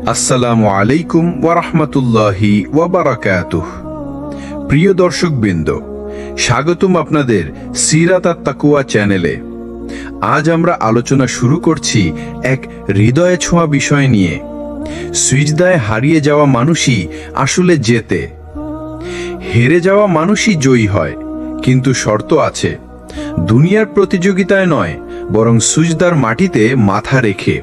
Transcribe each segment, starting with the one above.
আসসালামু আলাইকুম ওয়া রাহমাতুল্লাহি ওয়া বারাকাতুহু। প্রিয় দর্শকবৃন্দ, স্বাগতম আপনাদের সিরাত আত-তাকওয়া চ্যানেলে। আজ আমরা আলোচনা শুরু করছি এক হৃদয়ে ছোঁয়া বিষয় নিয়ে। সিজদায় হারিয়ে যাওয়া মানুষই আসলে জেতে। হেরে যাওয়া মানুষই জয়ী হয়, কিন্তু শর্ত আছে। দুনিয়ার প্রতিযোগিতায় নয়, বরং সিজদার মাটিতে মাথা রেখে।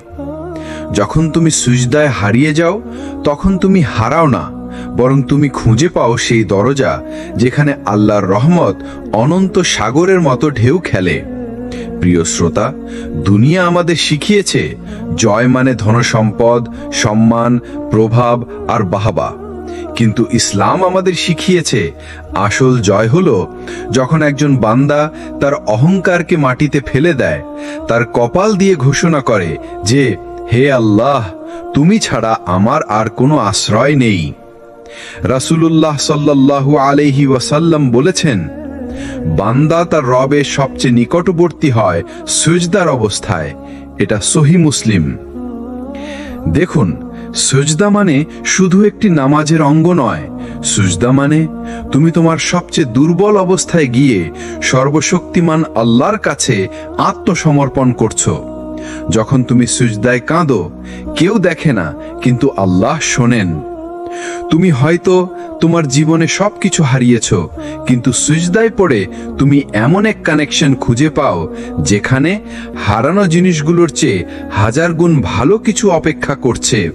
যখন তুমি সিজদায় হারিয়ে যাও, তখন তুমি হারাও না, বরং তুমি খুঁজে পাও সেই দরজা যেখানে আল্লাহর রহমত অনন্ত সাগরের মতো ঢেউ খেলে। প্রিয় শ্রোতা, দুনিয়া আমাদের শিখিয়েছে জয় মানে ধনসম্পদ, সম্মান, প্রভাব আর বাহবা। কিন্তু ইসলাম আমাদের শিখিয়েছে আসল জয় হলো যখন একজন বান্দা তার অহংকারকে মাটিতে ফেলে দেয়, তার কপাল দিয়ে ঘোষণা করে যে, হে আল্লাহ, তুমি ছাড়া আমার আর কোনো আশ্রয় নেই। রাসূলুল্লাহ সাল্লাল্লাহু আলাইহি ওয়াসাল্লাম বলেছেন, বান্দা তার রবের সবচেয়ে নিকটবর্তী হয় সিজদার অবস্থায়। এটা সহিহ মুসলিম। দেখুন, সিজদা মানে শুধু একটি নামাজের অঙ্গ নয়। সিজদা মানে তুমি তোমার সবচেয়ে দুর্বল অবস্থায় গিয়ে সর্বশক্তিমান আল্লাহর কাছে আত্মসমর্পণ করছো। যখন তুমি সিজদায় কাঁদো, কেউ দেখে না, কিন্তু আল্লাহ শোনেন। তুমি হয়তো তোমার জীবনে সবকিছু হারিয়েছো, কিন্তু সিজদায় পড়ে তুমি এমন এক কানেকশন খুঁজে পাও যেখানে হারানো জিনিসগুলোর চেয়ে হাজার গুণ ভালো কিছু অপেক্ষা করছে।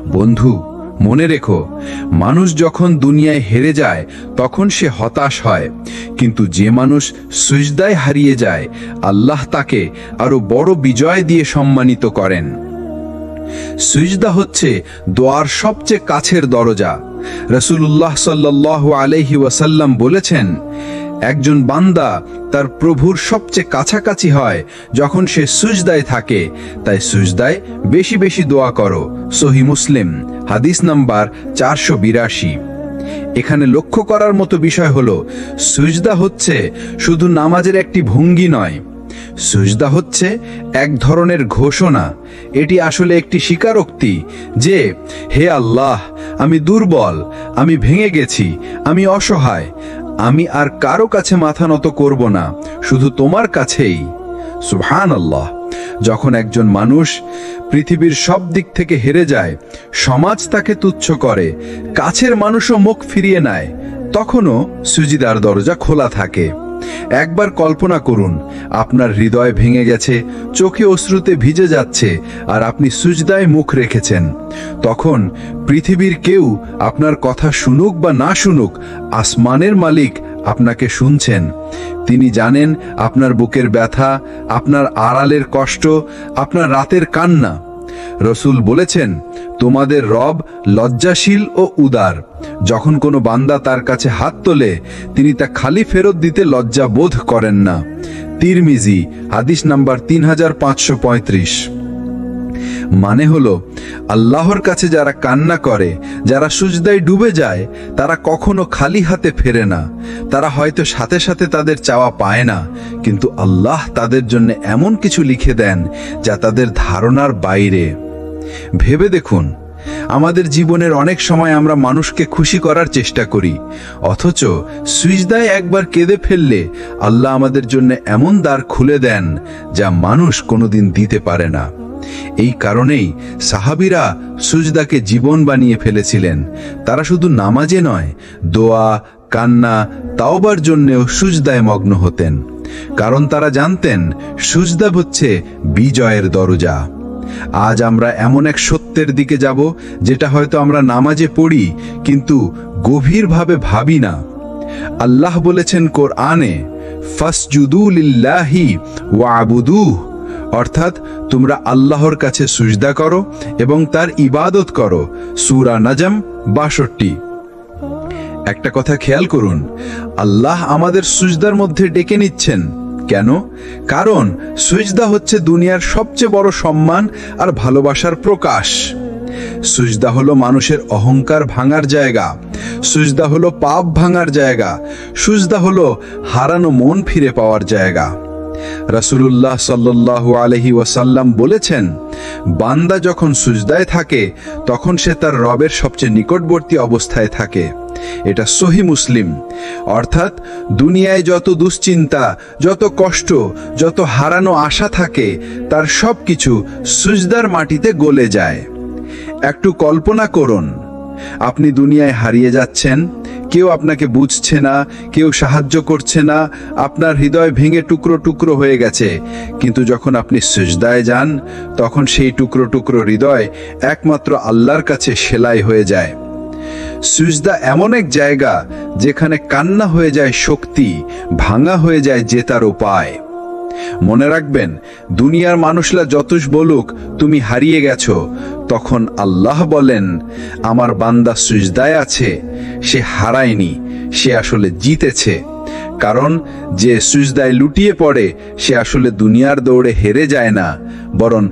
বন্ধু, মনে রেখো, মানুষ যখন দুনিয়ায় হেরে যায় তখন সে হতাশ হয়, কিন্তু যে মানুষ সিজদায় হারিয়ে যায়, আল্লাহ তাকে আরো বড় বিজয় দিয়ে সম্মানিত করেন। সিজদা হচ্ছে দোয়ার সবচেয়ে কাছের দরজা। রাসূলুল্লাহ সাল্লাল্লাহু আলাইহি ওয়াসাল্লাম বলেছেন, একজন বান্দা তার প্রভুর সবচেয়ে কাছাকাছি হয় যখন সে সিজদায় থাকে। তাই সিজদায় বেশি বেশি দোয়া করো। সহিহ মুসলিম, হাদিস নাম্বার 482। এখানে লক্ষ্য করার মতো বিষয় হলো, সিজদা হচ্ছে শুধু নামাজের একটি ভঙ্গি নয়। সিজদা হচ্ছে এক ধরনের ঘোষণা। এটি আসলে একটি স্বীকারোক্তি যে, হে আল্লাহ, আমি দুর্বল, আমি ভেঙে গেছি, আমি অসহায়, আমি আর কারো কাছে মাথা নত করব না, শুধু তোমার কাছেই। সুবহানাল্লাহ। যখন একজন মানুষ পৃথিবীর সব দিক থেকে হেরে যায়, সমাজ তাকে তুচ্ছ করে, কাছের মানুষও মুখ ফিরিয়ে নেয়, তখনও সিজদার দরজা খোলা থাকে। একবার কল্পনা করুন, আপনার হৃদয় ভেঙে গেছে, চোখে অশ্রুতে ভিজে যাচ্ছে, আর আপনি সিজদায় মুখ রেখেছেন। তখন পৃথিবীর কেউ আপনার কথা শুনুক বা না শুনুক, আসমানের মালিক আপনাকে শুনছেন। তিনি জানেন আপনার বুকের ব্যথা, আপনার আড়ালের কষ্ট, আপনার রাতের কান্না। রাসূল বলেছেন, তোমাদের রব লজ্জাশীল ও উদার। যখন কোনো বান্দা তার কাছে হাত তোলে, তিনি তা খালি ফেরত দিতে লজ্জা বোধ করেন না। তিরমিজি, হাদিস নাম্বার 3535। মানে হলো, আল্লাহর কাছে যারা কান্না করে, যারা সিজদায় ডুবে যায়, তারা কখনো খালি হাতে ফেরে না। তারা হয়তো সাথে সাথে তাদের চাওয়া পায় না, কিন্তু আল্লাহ তাদের জন্য এমন কিছু লিখে দেন যা তাদের ধারণার বাইরে। ভেবে দেখুন, আমাদের জীবনের অনেক সময় আমরা মানুষকে খুশি করার চেষ্টা করি, অথচ সিজদায় একবার কেঁদে ফেললে আল্লাহ আমাদের জন্য এমন দ্বার খুলে দেন যা মানুষ কোনোদিন দিতে পারে না। এই কারণেই সাহাবীরা সিজদাকে জীবন বানিয়ে ফেলেছিলেন। তারা শুধু নামাজে নয়, দোয়া, কান্না, তাওবার জন্যও সিজদায় মগ্ন হতেন, কারণ তারা জানতেন সিজদা হচ্ছে বিজয়ের দরজা। আজ আমরা এমন এক সত্যের দিকে যাব যেটা হয়তো আমরা নামাজে পড়ি, কিন্তু গভীরভাবে ভাবি না। আল্লাহ বলেছেন কোরআনে, ফাসজুদু লিল্লাহি ওয়াবুদুহু, অর্থাৎ তোমরা আল্লাহর কাছে সিজদা করো এবং তার ইবাদত করো। সূরা নাজম 62। একটা কথা খেয়াল করুন, আল্লাহ আমাদের সিজদার মধ্যে ডেকে নিচ্ছেন। কেন? কারণ সিজদা হচ্ছে দুনিয়ার সবচেয়ে বড় সম্মান আর ভালোবাসার প্রকাশ। সিজদা হলো মানুষের অহংকার ভাঙার জায়গা, সিজদা হলো পাপ ভাঙার জায়গা, সিজদা হলো হারানো মন ফিরে পাওয়ার জায়গা। রাসূলুল্লাহ সাল্লাল্লাহু আলাইহি ওয়াসাল্লাম বলেছেন, বান্দা যখন সুজদায় থাকে তখন সে তার রবের সবচেয়ে নিকটবর্তী অবস্থায় থাকে। এটা সহিহ মুসলিম। অর্থাৎ দুনিয়ায় যত দুশ্চিন্তা, যত কষ্ট, যত হারানো আশা থাকে, তার সব কিছু সুজদার মাটিতে গলে যায়। একটু কল্পনা করুন, আপনি দুনিয়ায় হারিয়ে যাচ্ছেন, কেউ আপনাকে বুঝছে না, কেউ সাহায্য করছে না, আপনার হৃদয় ভেঙে টুকরো টুকরো হয়ে গেছে। কিন্তু যখন আপনি সিজদায় যান, তখন সেই টুকরো টুকরো হৃদয় একমাত্র আল্লাহর কাছে সেলাই হয়ে যায়। সিজদা এমন এক জায়গা যেখানে কান্না হয়ে যায় শক্তি, ভাঙা হয়ে যায় জেতার উপায়। মনে রাখবেন, দুনিয়ার মানুষরা যতই বলুক তুমি হারিয়ে গেছো, তখন আল্লাহ বলেন, আমার বান্দা সিজদায় আছে, সে হারায়নি, সে আসলে জিতেছে। কারণ যে সিজদায় লুটিয়ে পড়ে সে আসলে দুনিয়ার দৌড়ে হেরে যায় না, বরং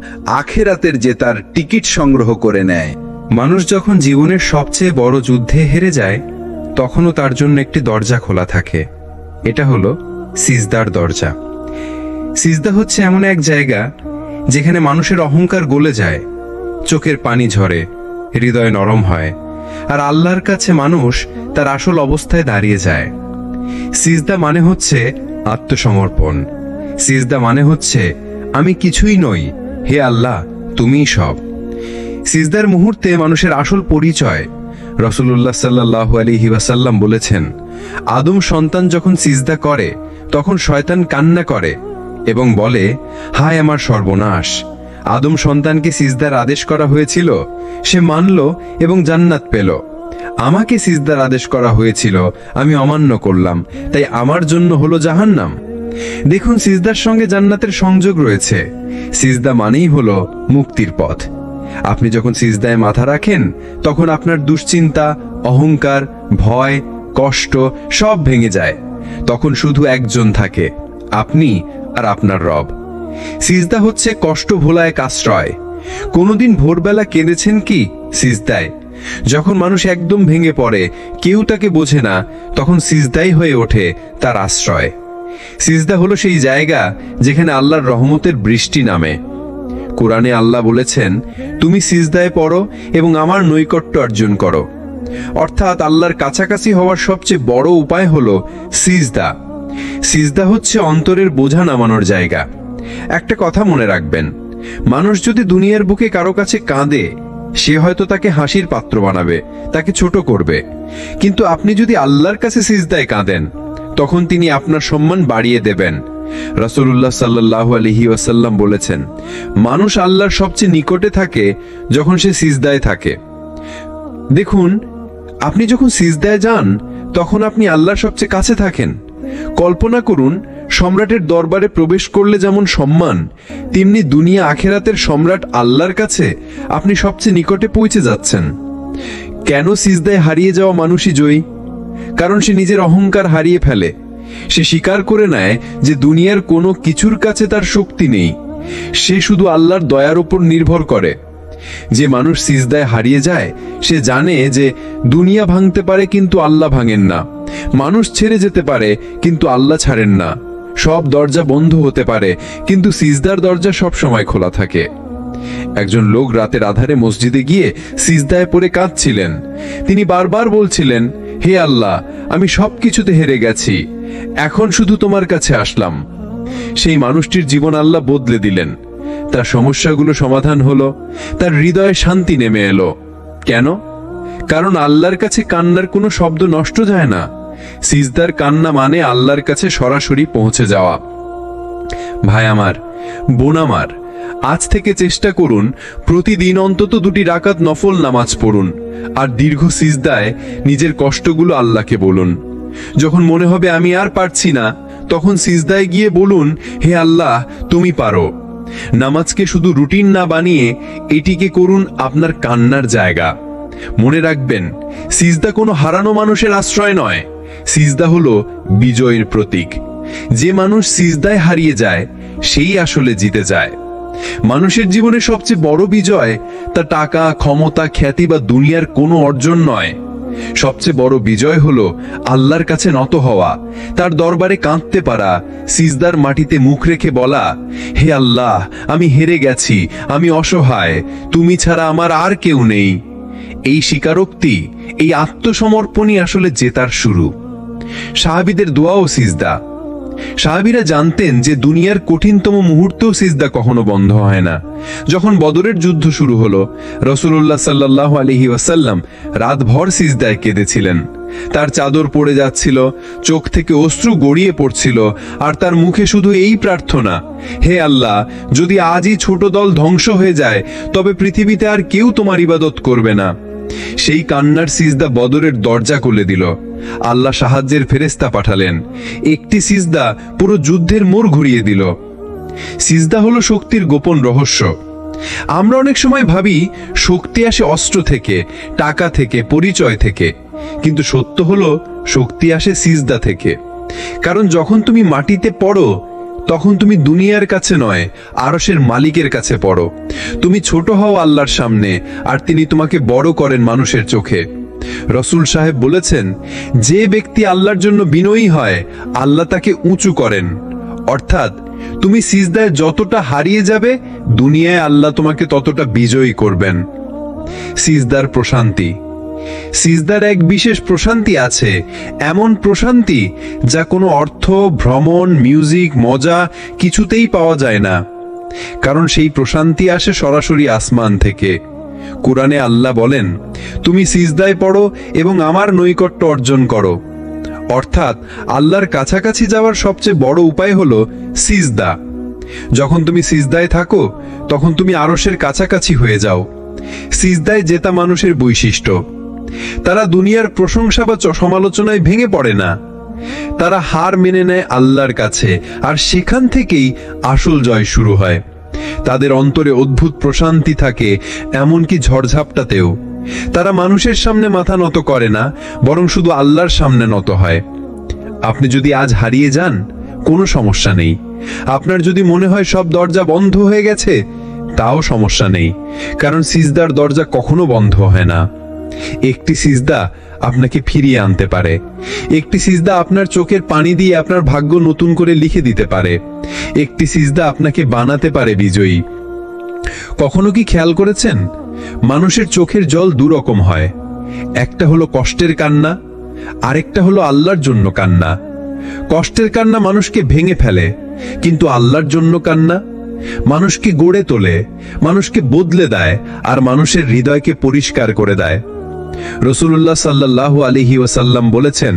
আখিরাতের জেতার টিকিট সংগ্রহ করে নেয়। মানুষ যখন জীবনের সবচেয়ে বড় যুদ্ধে হেরে যায়, তখনও তার জন্য একটি দরজা খোলা থাকে। এটা হলো সিজদার দরজা। সিজদা হচ্ছে এমন এক জায়গা যেখানে মানুষের অহংকার গলে যায়, চোখের পানি ঝরে, হৃদয় নরম হয়, আর আল্লাহর কাছে মানুষ তার আসল অবস্থায় দাঁড়িয়ে যায়। সিজদা মানে হচ্ছে আত্মসমর্পণ। সিজদা মানে হচ্ছে আমি কিছুই নই, হে আল্লাহ তুমিই সব। সিজদার মুহূর্তে মানুষের আসল পরিচয়। রাসূলুল্লাহ সাল্লাল্লাহু আলাইহি ওয়াসাল্লাম বলেছেন, আদম সন্তান যখন সিজদা করে তখন শয়তান কান্না করে এবং বলে, হায় আমার সর্বনাশ। আদম সন্তানকে সিজদার আদেশ করা হয়েছিল, সে মানল এবং জান্নাত পেল। আমাকে সিজদার আদেশ করা হয়েছিল, আমি অমান্য করলাম, তাই আমার জন্য হলো জাহান্নাম। দেখুন, সিজদার সঙ্গে জান্নাতের সংযোগ রয়েছে। সিজদা মানেই হলো মুক্তির পথ। আপনি যখন সিজদায় মাথা রাখেন, তখন আপনার দুশ্চিন্তা, অহংকার, ভয়, কষ্ট সব ভেঙে যায়। তখন শুধু একজন থাকে, আপনি আর আপনার রব। সিজদা হচ্ছে কষ্ট ভোলা এক আশ্রয়। কোনোদিন ভোরবেলা কেঁদেছেন কি? সিজদায়। যখন মানুষ একদম ভেঙে পড়ে, কেউ তাকে বোঝে না, তখন সিজদাই হয়ে ওঠে তার আশ্রয়। সিজদা হলো সেই জায়গা যেখানে আল্লাহর রহমতের বৃষ্টি নামে। কোরআনে আল্লাহ বলেছেন, তুমি সিজদায় পড়ো এবং আমার নৈকট্য অর্জন করো। অর্থাৎ আল্লাহর কাছাকাছি হওয়ার সবচেয়ে বড় উপায় হলো সিজদা। সিজদা হচ্ছে অন্তরের বোঝা নামানোর জায়গা। একটা কথা মনে রাখবেন, মানুষ যদি দুনিয়ার বুকে কারো কাছে কাঁদে, সে হয়তো তাকে হাসির পাত্র বানাবে, তাকে ছোট করবে। কিন্তু আপনি যদি আল্লাহর কাছে সিজদায় কাঁদেন, তখন তিনি আপনার সম্মান বাড়িয়ে দেবেন। রাসূলুল্লাহ সাল্লাল্লাহু আলাইহি ওয়াসাল্লাম বলেছেন, মানুষ আল্লাহর সবচেয়ে নিকটে থাকে যখন সে সিজদায় থাকে। দেখুন, আপনি যখন সিজদায় যান, তখন আপনি আল্লাহর সবচেয়ে কাছে থাকেন। কল্পনা করুন, সম্রাটের দরবারে প্রবেশ করলে যেমন সম্মান, তেমনি দুনিয়া আখেরাতের সম্রাট আল্লাহর কাছে আপনি সবচেয়ে নিকটে পৌঁছে যাচ্ছেন। কেন সিজদায় হারিয়ে যাওয়া মানুষই জয়ী? কারণ সে নিজের অহংকার হারিয়ে ফেলে। সে স্বীকার করে নেয় যে দুনিয়ার কোনো কিছুর কাছে তার শক্তি নেই, সে শুধু আল্লাহর দয়ার উপর নির্ভর করে। যে মানুষ সিজদায় হারিয়ে যায়, সে জানে যে দুনিয়া ভাঙতে পারে কিন্তু আল্লাহ ভাঙেন না, মানুষ ছেড়ে যেতে পারে কিন্তু আল্লাহ ছাড়েন না, সব দরজা বন্ধ হতে পারে কিন্তু সিজদার দরজা সব সময় খোলা থাকে। একজন লোক রাতের আধারে মসজিদে গিয়ে সিজদায় পড়ে কাঁদছিলেন। তিনি বারবার বলছিলেন, হে আল্লাহ, আমি সবকিছুতে হেরে গেছি, এখন শুধু তোমার কাছে আসলাম। সেই মানুষটির জীবন আল্লাহ বদলে দিলেন। তার সমস্যাগুলো সমাধান হলো, তার হৃদয়ে শান্তি নেমে এলো। কেন? কারণ আল্লাহর কাছে কান্নার কোনো শব্দ নষ্ট যায় না। সিজদার কান্না মানে আল্লাহর কাছে সরাসরি পৌঁছে যাওয়া। ভাই আমার, বোন আমার, আজ থেকে চেষ্টা করুন প্রতিদিন অন্তত 2 রাকাত নফল নামাজ পড়ুন, আর দীর্ঘ সিজদায় নিজের কষ্টগুলো আল্লাহকে বলুন। যখন মনে হবে আমি আর পারছি না, তখন সিজদায় গিয়ে বলুন, হে আল্লাহ তুমি পারো। নামাজকে শুধু রুটিন না বানিয়ে এটিকে করুন আপনার কান্নার জায়গা। মনে রাখবেন, সিজদা কোনো হারানো মানুষের আশ্রয় নয়, সিজদা হলো বিজয়ের প্রতীক। যে মানুষ সিজদায় হারিয়ে যায়, সেই আসলে জিতে যায়। মানুষের জীবনে সবচেয়ে বড় বিজয় তার টাকা, ক্ষমতা, খ্যাতি বা দুনিয়ার কোনো অর্জন নয়। সবচেয়ে বড় বিজয় হলো আল্লাহর কাছে নত হওয়া, তার দরবারে কাঁদতে পারা, সিজদার মাটিতে মুখ রেখে বলা, হে আল্লাহ, আমি হেরে গেছি, আমি অসহায়, তুমি ছাড়া আমার আর কেউ নেই। এই স্বীকারোক্তি, এই আত্মসমর্পণই আসলে জেতার শুরু। সাহাবীদের দোয়া ও সিজদা। সাহাবীরা জানতেন যে দুনিয়ার কঠিনতম মুহূর্তেও সিজদা কখনো বন্ধ হয় না। যখন বদরের যুদ্ধ শুরু হলো, রাসূলুল্লাহ সাল্লাল্লাহু আলাইহি ওয়াসাল্লাম রাতভর সিজদায় কেঁদেছিলেন। তার চাদর পড়ে যাচ্ছিল, চোখ থেকে অশ্রু গড়িয়ে পড়ছিল, আর তার মুখে শুধু এই প্রার্থনা, হে আল্লাহ, যদি আজই ছোট দল ধ্বংস হয়ে যায়, তবে পৃথিবীতে আর কেউ তোমার ইবাদত করবে না। সেই কান্নার সিজদা বদরের দরজা খুলে দিল। আল্লাহ সাহায্যের ফেরেশতা পাঠালেন। একটি সিজদা পুরো যুদ্ধের মোড় ঘুরিয়ে দিল। সিজদা হলো শক্তির গোপন রহস্য। আমরা অনেক সময় ভাবি শক্তি আসে অস্ত্র থেকে, টাকা থেকে, পরিচয় থেকে, কিন্তু সত্য হলো শক্তি আসে সিজদা থেকে। কারণ যখন তুমি মাটিতে পড়ো, তখন তুমি দুনিয়ার কাছে নয়, আরশের মালিকের কাছে পড়ো। তুমি ছোট হও আল্লাহর সামনে, আর তিনি তোমাকে বড় করেন মানুষের চোখে। রসুল সাহেব বলেছেন, যে ব্যক্তি আল্লাহর জন্য বিনয়ী হয়, আল্লাহ তাকে উঁচু করেন। অর্থাৎ তুমি সিজদায় যতটা হারিয়ে যাবে, দুনিয়ায় আল্লাহ তোমাকে ততটা বিজয়ী করবেন। সিজদার প্রশান্তি। সিজদার এক বিশেষ প্রশান্তি আছে, এমন প্রশান্তি যা কোনো অর্থ, ভ্রমণ, মিউজিক, মজা কিছুতেই পাওয়া যায় না। কারণ সেই প্রশান্তি আসে সরাসরি আসমান থেকে। কুরআনে আল্লাহ বলেন, তুমি সিজদায় পড়ো এবং আমার নৈকট্য অর্জন করো। অর্থাৎ আল্লাহর কাছাকাছি যাওয়ার সবচেয়ে বড় উপায় হলো সিজদা। যখন তুমি সিজদায় থাকো, তখন তুমি আরশের কাছাকাছি হয়ে যাও। সিজদায় জেতা মানুষের বৈশিষ্ট্য, তারা দুনিয়ার প্রশংসা বা সমালোচনায় ভেঙে পড়ে না। তারা হার মেনে নেয় আল্লাহর কাছে, আর সেখান থেকেই আসল জয় শুরু হয়। তাদের অন্তরে অদ্ভুত প্রশান্তি থাকে, এমনকি ঝড়ঝাপটাতেও। তারা মানুষের সামনে মাথা নত করে না, বরং শুধু আল্লাহর সামনে নত হয়। আপনি যদি আজ হারিয়ে যান, কোনো সমস্যা নেই। আপনার যদি মনে হয় সব দরজা বন্ধ হয়ে গেছে, তাও সমস্যা নেই, কারণ সিজদার দরজা কখনো বন্ধ হয় না। একটি সিজদা আপনাকে ফিরিয়ে আনতে পারে। একটি সিজদা আপনার চোখের পানি দিয়ে আপনার ভাগ্য নতুন করে লিখে দিতে পারে। একটি সিজদা আপনাকে বানাতে পারে বিজয়ী। কখনো কি খেয়াল করেছেন, মানুষের চোখের জল দুরকম হয়। একটা হলো কষ্টের কান্না, আরেকটা হলো আল্লাহর জন্য কান্না। কষ্টের কান্না মানুষকে ভেঙে ফেলে, কিন্তু আল্লাহর জন্য কান্না মানুষকে গড়ে তোলে, মানুষকে বদলে দেয়, আর মানুষের হৃদয়কে পরিষ্কার করে দেয়। রাসূলুল্লাহ সাল্লাল্লাহু আলাইহি ওয়াসাল্লাম বলেছেন,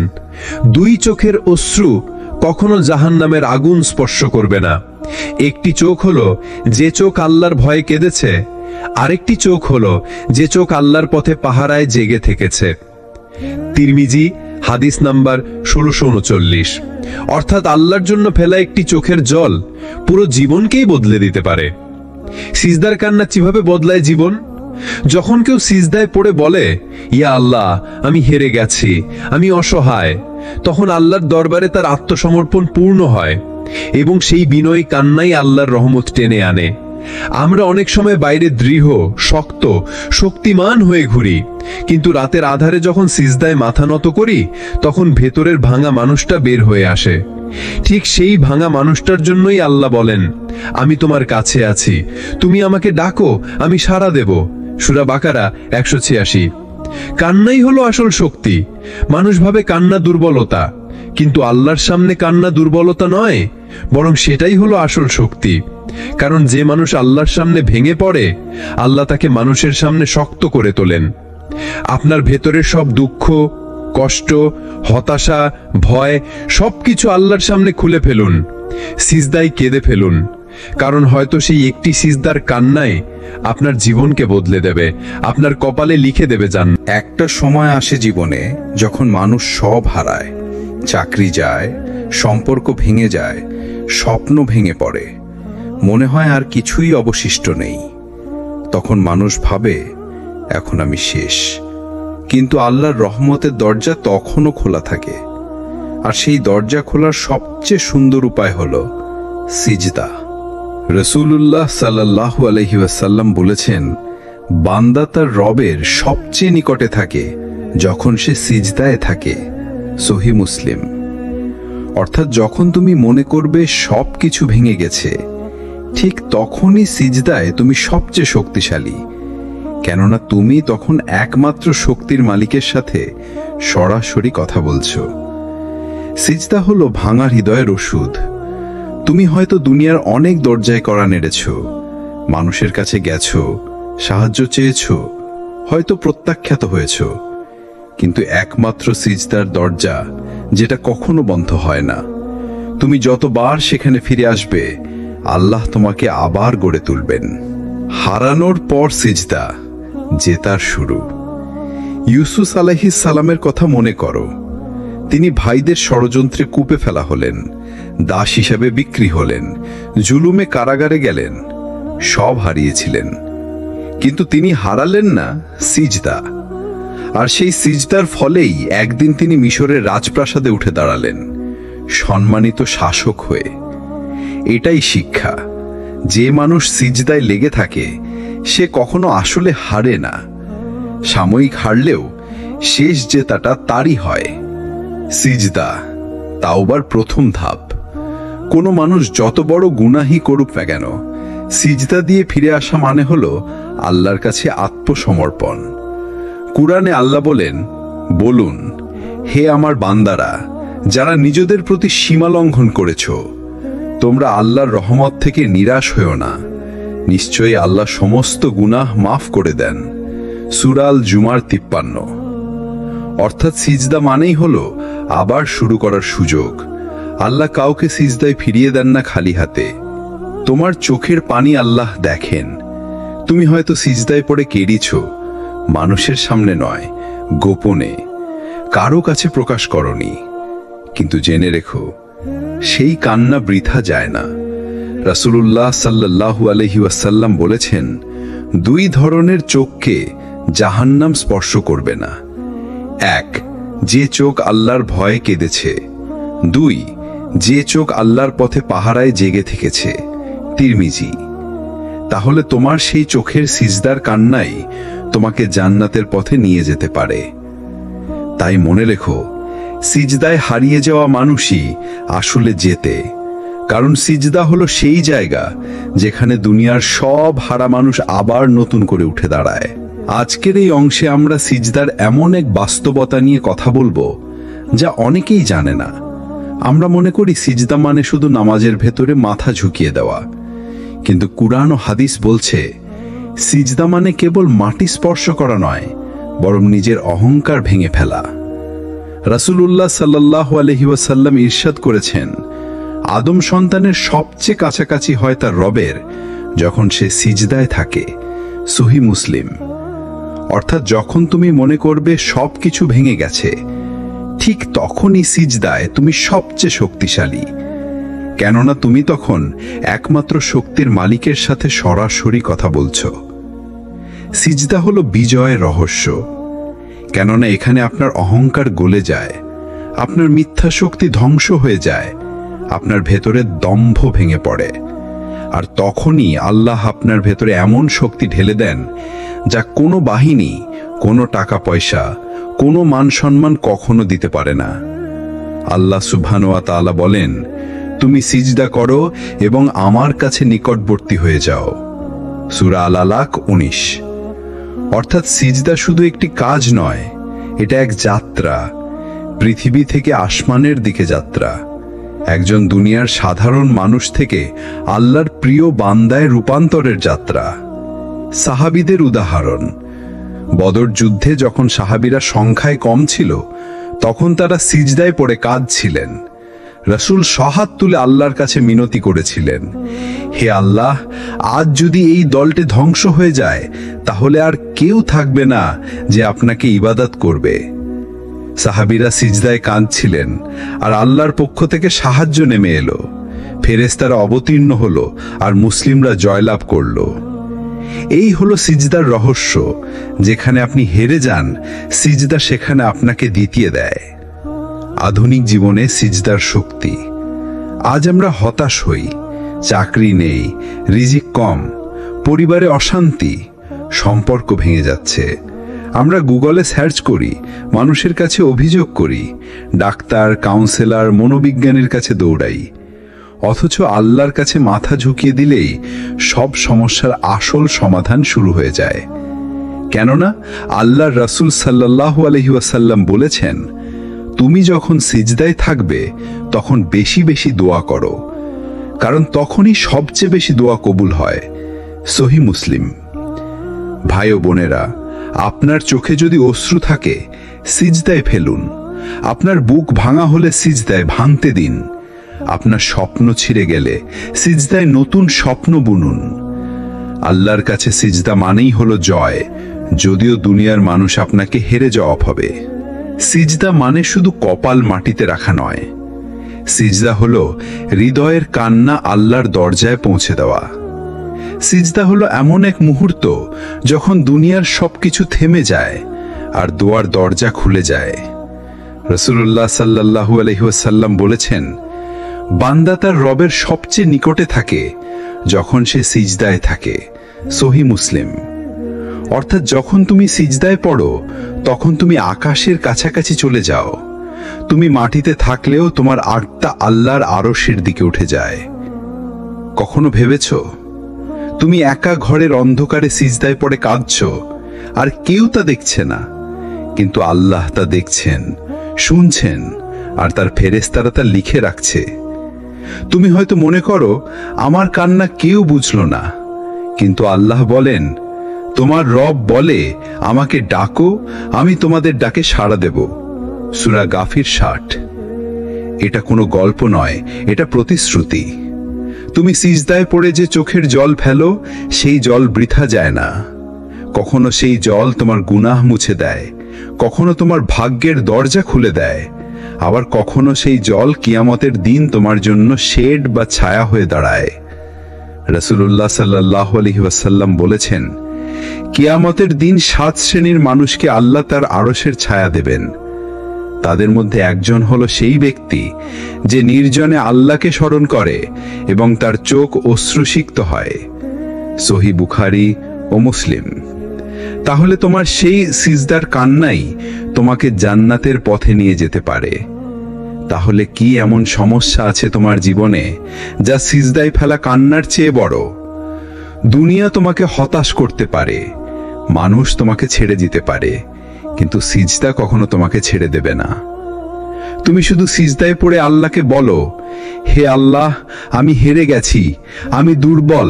দুই চোখের অশ্রু কখনো জাহান্নামের আগুন স্পর্শ করবে না। একটি চোখ হলো যে চোখ আল্লাহর ভয়ে কেঁদেছে, আরেকটি চোখ হলো যে চোখ আল্লাহর পথে পাহারায় জেগে থেকেছে। তিরমিজি হাদিস নাম্বার 1639। অর্থাৎ আল্লাহর জন্য ফেলা একটি চোখের জল পুরো জীবনকেই বদলে দিতে পারে। সিজদার কান্না কিভাবে বদলায় জীবন? যখন কেউ সিজদায় পড়ে বলে, ইয়া আল্লাহ, আমি হেরে গেছি, আমি অসহায়, তখন আল্লাহর দরবারে তার আত্মসমর্পণ পূর্ণ হয়, এবং সেই বিনয়ী কান্নাই আল্লাহর রহমত টেনে আনে। আমরা অনেক সময় বাইরে দৃঢ়, শক্ত, শক্তিমান হয়ে ঘুরি, কিন্তু রাতের আধারে যখন সিজদায় মাথা নত করি, তখন ভেতরের ভাঙা মানুষটা বের হয়ে আসে। ঠিক সেই ভাঙা মানুষটার জন্যই আল্লাহ বলেন, আমি তোমার কাছে আছি, তুমি আমাকে ডাকো, আমি সাড়া দেব। সূরা বাকারা 186। কান্নাই হলো আসল শক্তি। মানুষ ভাবে কান্না দুর্বলতা, কিন্তু আল্লাহর সামনে কান্না দুর্বলতা নয়, বরং সেটাই হলো আসল শক্তি। কারণ যে মানুষ আল্লাহর সামনে ভেঙে পড়ে, আল্লাহ তাকে মানুষের সামনে শক্ত করে তোলেন। আপনার ভেতরের সব দুঃখ, কষ্ট, হতাশা, ভয় সবকিছু আল্লাহর সামনে খুলে ফেলুন, সিজদায় কেঁদে ফেলুন। কারণ হয়তো সেই একটি সিজদার কান্নায় আপনার জীবনকে বদলে দেবে, আপনার কপালে লিখে দেবে জান। একটা সময় আসে জীবনে যখন মানুষ সব হারায়, চাকরি যায়, সম্পর্ক ভেঙে যায়, স্বপ্ন ভেঙে পড়ে, মনে হয় আর কিছুই অবশিষ্ট নেই। তখন মানুষ ভাবে, এখন আমি শেষ। কিন্তু আল্লাহর রহমতের দরজা তখনও খোলা থাকে, আর সেই দরজা খোলার সবচেয়ে সুন্দর উপায় হলো সিজদা। রাসূলুল্লাহ সাল্লাল্লাহু আলাইহি ওয়াসাল্লাম বলেছেন, বান্দা তার রবের সবচেয়ে নিকটে থাকে যখন সে সিজদায় থাকে। সহি মুসলিম। অর্থাৎ যখন তুমি মনে করবে সব কিছু ভেঙে গেছে, ঠিক তখনই সিজদায় তুমি সবচেয়ে শক্তিশালী, কেননা তুমি তখন একমাত্র শক্তির মালিকের সাথে সরাসরি কথা বলছো। সিজদা হলো ভাঙা হৃদয়ের ওষুধ। তুমি হয়তো দুনিয়ার অনেক দরজায় কড়া নেড়েছ, মানুষের কাছে গেছো, সাহায্য চেয়েছ, হয়তো প্রত্যাখ্যাত হয়েছ, কিন্তু একমাত্র সিজদার দরজা যেটা কখনো বন্ধ হয় না। তুমি যতবার সেখানে ফিরে আসবে, আল্লাহ তোমাকে আবার গড়ে তুলবেন। হারানোর পর সিজদা জেতার শুরু। ইউসুফ আলাইহিস সালামের কথা মনে করো। তিনি ভাইদের ষড়যন্ত্রে কূপে ফেলা হলেন, দাস হিসাবে বিক্রি হলেন, জুলুমে কারাগারে গেলেন, সব হারিয়েছিলেন, কিন্তু তিনি হারালেন না সিজদা। আর সেই সিজদার ফলেই একদিন তিনি মিশরের রাজপ্রাসাদে উঠে দাঁড়ালেন, সম্মানিত শাসক হয়ে। এটাই শিক্ষা, যে মানুষ সিজদায় লেগে থাকে সে কখনো আসলে হারে না। সাময়িক হারলেও শেষ জেতাটা তারই হয়। সিজদা তাওবার প্রথম ধাপ। কোনো মানুষ যত বড় গুনাহই করুক না কেন, সিজদা দিয়ে ফিরে আসা মানে হলো আল্লাহর কাছে আত্মসমর্পণ। কুরআনে আল্লাহ বলুন, হে আমার বান্দারা, যারা নিজেদের প্রতি সীমা লঙ্ঘন করেছ, তোমরা আল্লাহর রহমত থেকে নিরাশ হও না। নিশ্চয়ই আল্লাহ সমস্ত গুনাহ মাফ করে দেন। সূরা আল জুমার 53। অর্থাৎ সিজদা মানেই হলো আবার শুরু করার সুযোগ। আল্লাহ কাউকে সিজদায় ফিরিয়ে দেন না খালি হাতে। তোমার চোখের পানি আল্লাহ দেখেন। তুমি হয়তো সিজদায় পড়ে কেঁদেছ, মানুষের সামনে নয়, গোপনে, কারো কাছে প্রকাশ করনি, কিন্তু জেনে রেখো সেই কান্না বৃথা যায় না। রাসূলুল্লাহ সাল্লাল্লাহু আলাইহি ওয়াসাল্লাম বলেছেন, দুই ধরনের চোখকে জাহান্নাম স্পর্শ করবে না। এক, যে চোখ আল্লাহর ভয়ে কেঁদেছে। দুই, যে চোখ আল্লাহর পথে পাহারায় জেগে থেকেছে। তিরমিজি। তাহলে তোমার সেই চোখের সিজদার কান্নাই তোমাকে জান্নাতের পথে নিয়ে যেতে পারে। তাই মনে রেখো, সিজদায় হারিয়ে যাওয়া মানুষই আসলে জেতে। কারণ সিজদা হলো সেই জায়গা যেখানে দুনিয়ার সব হারা মানুষ আবার নতুন করে উঠে দাঁড়ায়। আজকের এই অংশে আমরা সিজদার এমন এক বাস্তবতা নিয়ে কথা বলবো যা অনেকেই জানে না। আমরা মনে করি সিজদা মানে শুধু নামাজের ভেতরে মাথা ঝুঁকিয়ে দেওয়া, কিন্তু কুরআন ও হাদিস বলছে সিজদা মানে কেবল মাটি স্পর্শ করা নয়, বরং নিজের অহংকার ভেঙে ফেলা। রাসূলুল্লাহ সাল্লাল্লাহু আলাইহি ওয়াসাল্লাম ইরশাদ করেছেন, আদম সন্তানের সবচেয়ে কাছাকাছি হয় তার রবের যখন সে সিজদায় থাকে। সহি মুসলিম। অর্থাৎ যখন তুমি মনে করবে সবকিছু ভেঙে গেছে, ঠিক তখনই সিজদায় তুমি সবচেয়ে শক্তিশালী, কেননা তুমি তখন একমাত্র শক্তির মালিকের সাথে সরাসরি কথা বলছো। সিজদা হলো বিজয়ের রহস্য, কেননা এখানে আপনার অহংকার গলে যায়, আপনার মিথ্যা শক্তি ধ্বংস হয়ে যায়, আপনার ভেতরে দম্ভ ভেঙে পড়ে। আর তখনই আল্লাহ আপনার ভেতরে এমন শক্তি ঢেলে দেন যা কোনো বাহিনী, কোনো টাকা পয়সা, কোনো মান সম্মান কখনো দিতে পারে না। আল্লাহ সুবহানাহু ওয়া তাআলা বলেন, তুমি সিজদা করো এবং আমার কাছে নিকটবর্তী হয়ে যাও। সূরা আল আলাক 19। অর্থাৎ সিজদা শুধু একটি কাজ নয়, এটা এক যাত্রা, পৃথিবী থেকে আসমানের দিকে যাত্রা। একজন দুনিয়ার সাধারণ মানুষ থেকে আল্লাহর প্রিয় বান্দায় রূপান্তরের যাত্রা। সাহাবীদের উদাহরণ, বদর যুদ্ধে যখন সাহাবীরা সংখ্যায় কম ছিল, তখন তারা সিজদায় পড়ে কাঁদছিলেন। রাসূল সহাত তুলে আল্লাহর কাছে মিনতি করেছিলেন, হে আল্লাহ, আজ যদি এই দলটি ধ্বংস হয়ে যায়, তাহলে আর কেউ থাকবে না যে আপনাকে ইবাদত করবে। সাহাবীরা সিজদায় কাঁদছিলেন, আর আল্লাহর পক্ষ থেকে সাহায্য নেমে এলো। ফেরেশতারা অবতীর্ণ হলো, আর মুসলিমরা জয়লাভ করল। এই হলো সিজদার রহস্য। যেখানে আপনি হেরে যান, সিজদা সেখানে আপনাকে দ্বিতীয় দেয়। আধুনিক জীবনে সিজদার শক্তি। আজ আমরা হতাশ হই, চাকরি নেই, রিজিক কম, পরিবারে অশান্তি, সম্পর্ক ভেঙে যাচ্ছে, আমরা গুগলে সার্চ করি, মানুষের কাছে অভিযোগ করি, ডাক্তার, কাউন্সেলর, মনোবিজ্ঞানীর কাছে দৌড়াই। অথচ আল্লাহর কাছে মাথা ঝুঁকিয়ে দিলেই সব সমস্যার আসল সমাধান শুরু হয়ে যায়। কেননা আল্লাহর রাসূল সাল্লাল্লাহু আলাইহি ওয়াসাল্লাম বলেছেন, তুমি যখন সিজদায় থাকবে তখন বেশি বেশি দোয়া করো, কারণ তখনই সবচেয়ে বেশি দোয়া কবুল হয়। সহিহ মুসলিম। ভাই ও বোনেরা, আপনার চোখে যদি অশ্রু থাকে সিজদায় ফেলুন, আপনার বুক ভাঙা হলে সিজদায় ভাঙতে দিন, আপনার স্বপ্ন ছিঁড়ে গেলে সিজদায় নতুন স্বপ্ন বুনুন। আল্লাহর কাছে সিজদা মানেই হলো জয়, যদিও দুনিয়ার মানুষ আপনাকে হেরে যাওয়া হবে। সিজদা মানে শুধু কপাল মাটিতে রাখা নয়, সিজদা হলো হৃদয়ের কান্না আল্লাহর দরজায় পৌঁছে দেওয়া। সিজদা হলো এমন এক মুহূর্ত যখন দুনিয়ার সবকিছু থেমে যায় আর দোয়ার দরজা খুলে যায়। রাসূলুল্লাহ সাল্লাল্লাহু আলাইহি ওয়াসাল্লাম বলেছেন, বান্দা তার রবের সবচেয়ে নিকটে থাকে যখন সে সিজদায় থাকে। সহিহ মুসলিম। অর্থাৎ যখন তুমি সিজদায় পড়ো তখন তুমি আকাশের কাছাকাছি চলে যাও। তুমি মাটিতে থাকলেও তোমার আত্মা আল্লাহর আরশের দিকে উঠে যায়। কখনো ভেবেছো তুমি একা ঘরের অন্ধকারে সিজদায় পড়ে কাঁদছো, আর কেউ তা দেখছে না, কিন্তু আল্লাহ তা দেখছেন, শুনছেন, আর তার ফেরেশতারা তা লিখে রাখছে। তুমি হয়তো মনে করো আমার কান্না কেউ বুঝলো না, কিন্তু আল্লাহ বলেন, তোমার রব বলে আমাকে ডাকো, আমি তোমাদের ডাকে সাড়া দেব। সূরা গাফির 60। এটা কোনো গল্প নয়, এটা প্রতিশ্রুতি। তুমি সিজদায় পড়ে যে চোখের জল ফেলো, সেই জল বৃথা যায় না। কখনো সেই জল তোমার গুনাহ মুছে দেয়, কখনো তোমার ভাগ্যের দরজা খুলে দেয়, আবার কখনো সেই জল কিয়ামতের দিন তোমার জন্য শেড বা ছায়া হয়ে দাঁড়ায়। রাসূলুল্লাহ সাল্লাল্লাহু আলাইহি ওয়াসাল্লাম বলেছেন, কিয়ামতের দিন 7 শ্রেণীর মানুষকে আল্লাহ তার আরশের ছায়া দেবেন। তাদের মধ্যে একজন হলো সেই ব্যক্তি যে নির্জনে আল্লাহকে স্মরণ করে এবং তার চোখ অশ্রুসিক্ত হয়। সহিহ বুখারী ও মুসলিম। তাহলে তোমার সেই সিজদার কান্নাই তোমাকে জান্নাতের পথে নিয়ে যেতে পারে। তাহলে কি এমন সমস্যা আছে তোমার জীবনে যা সিজদায় ফেলা কান্নার চেয়ে বড়? দুনিয়া তোমাকে হতাশ করতে পারে, মানুষ তোমাকে ছেড়ে দিতে পারে, কিন্তু সিজদা কখনো তোমাকে ছেড়ে দেবে না। তুমি শুধু সিজদায় পড়ে আল্লাহকে বলো, হে আল্লাহ, আমি হেরে গেছি, আমি দুর্বল,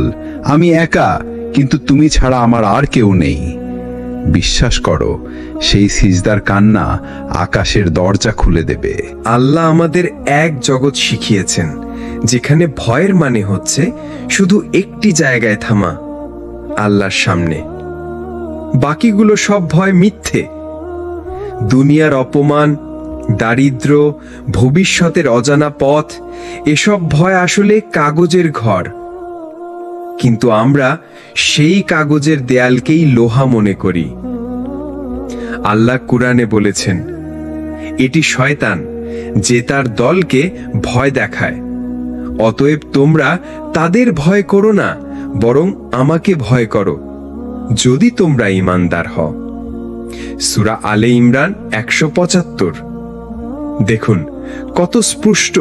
আমি একা, কিন্তু তুমি ছাড়া আমার আর কেউ নেই। বিশ্বাস করো, সেই সিজদার কান্না আকাশের দরজা খুলে দেবে। আল্লাহ আমাদের এক জগৎ শিখিয়েছেন যেখানে ভয়ের মানে হচ্ছে শুধু একটি জায়গায় থামা, আল্লাহর সামনে। বাকিগুলো সব ভয় মিথ্যে। দুনিয়ার অপমান, দারিদ্র, ভবিষ্যতের অজানা পথ, এসব ভয় আসলে কাগজের ঘর। কিন্তু আমরা সেই কাগজের দেয়ালকেই লোহা মনে করি। আল্লাহ কুরআনে বলেছেন, এটি শয়তান যে তার দলকে ভয় দেখায়। অতএব তোমরা তাদের ভয় করো না, বরং আমাকে ভয় করো, যদি তোমরা ঈমানদার হও। সূরা আলে ইমরান 175। দেখুন কত স্পষ্ট।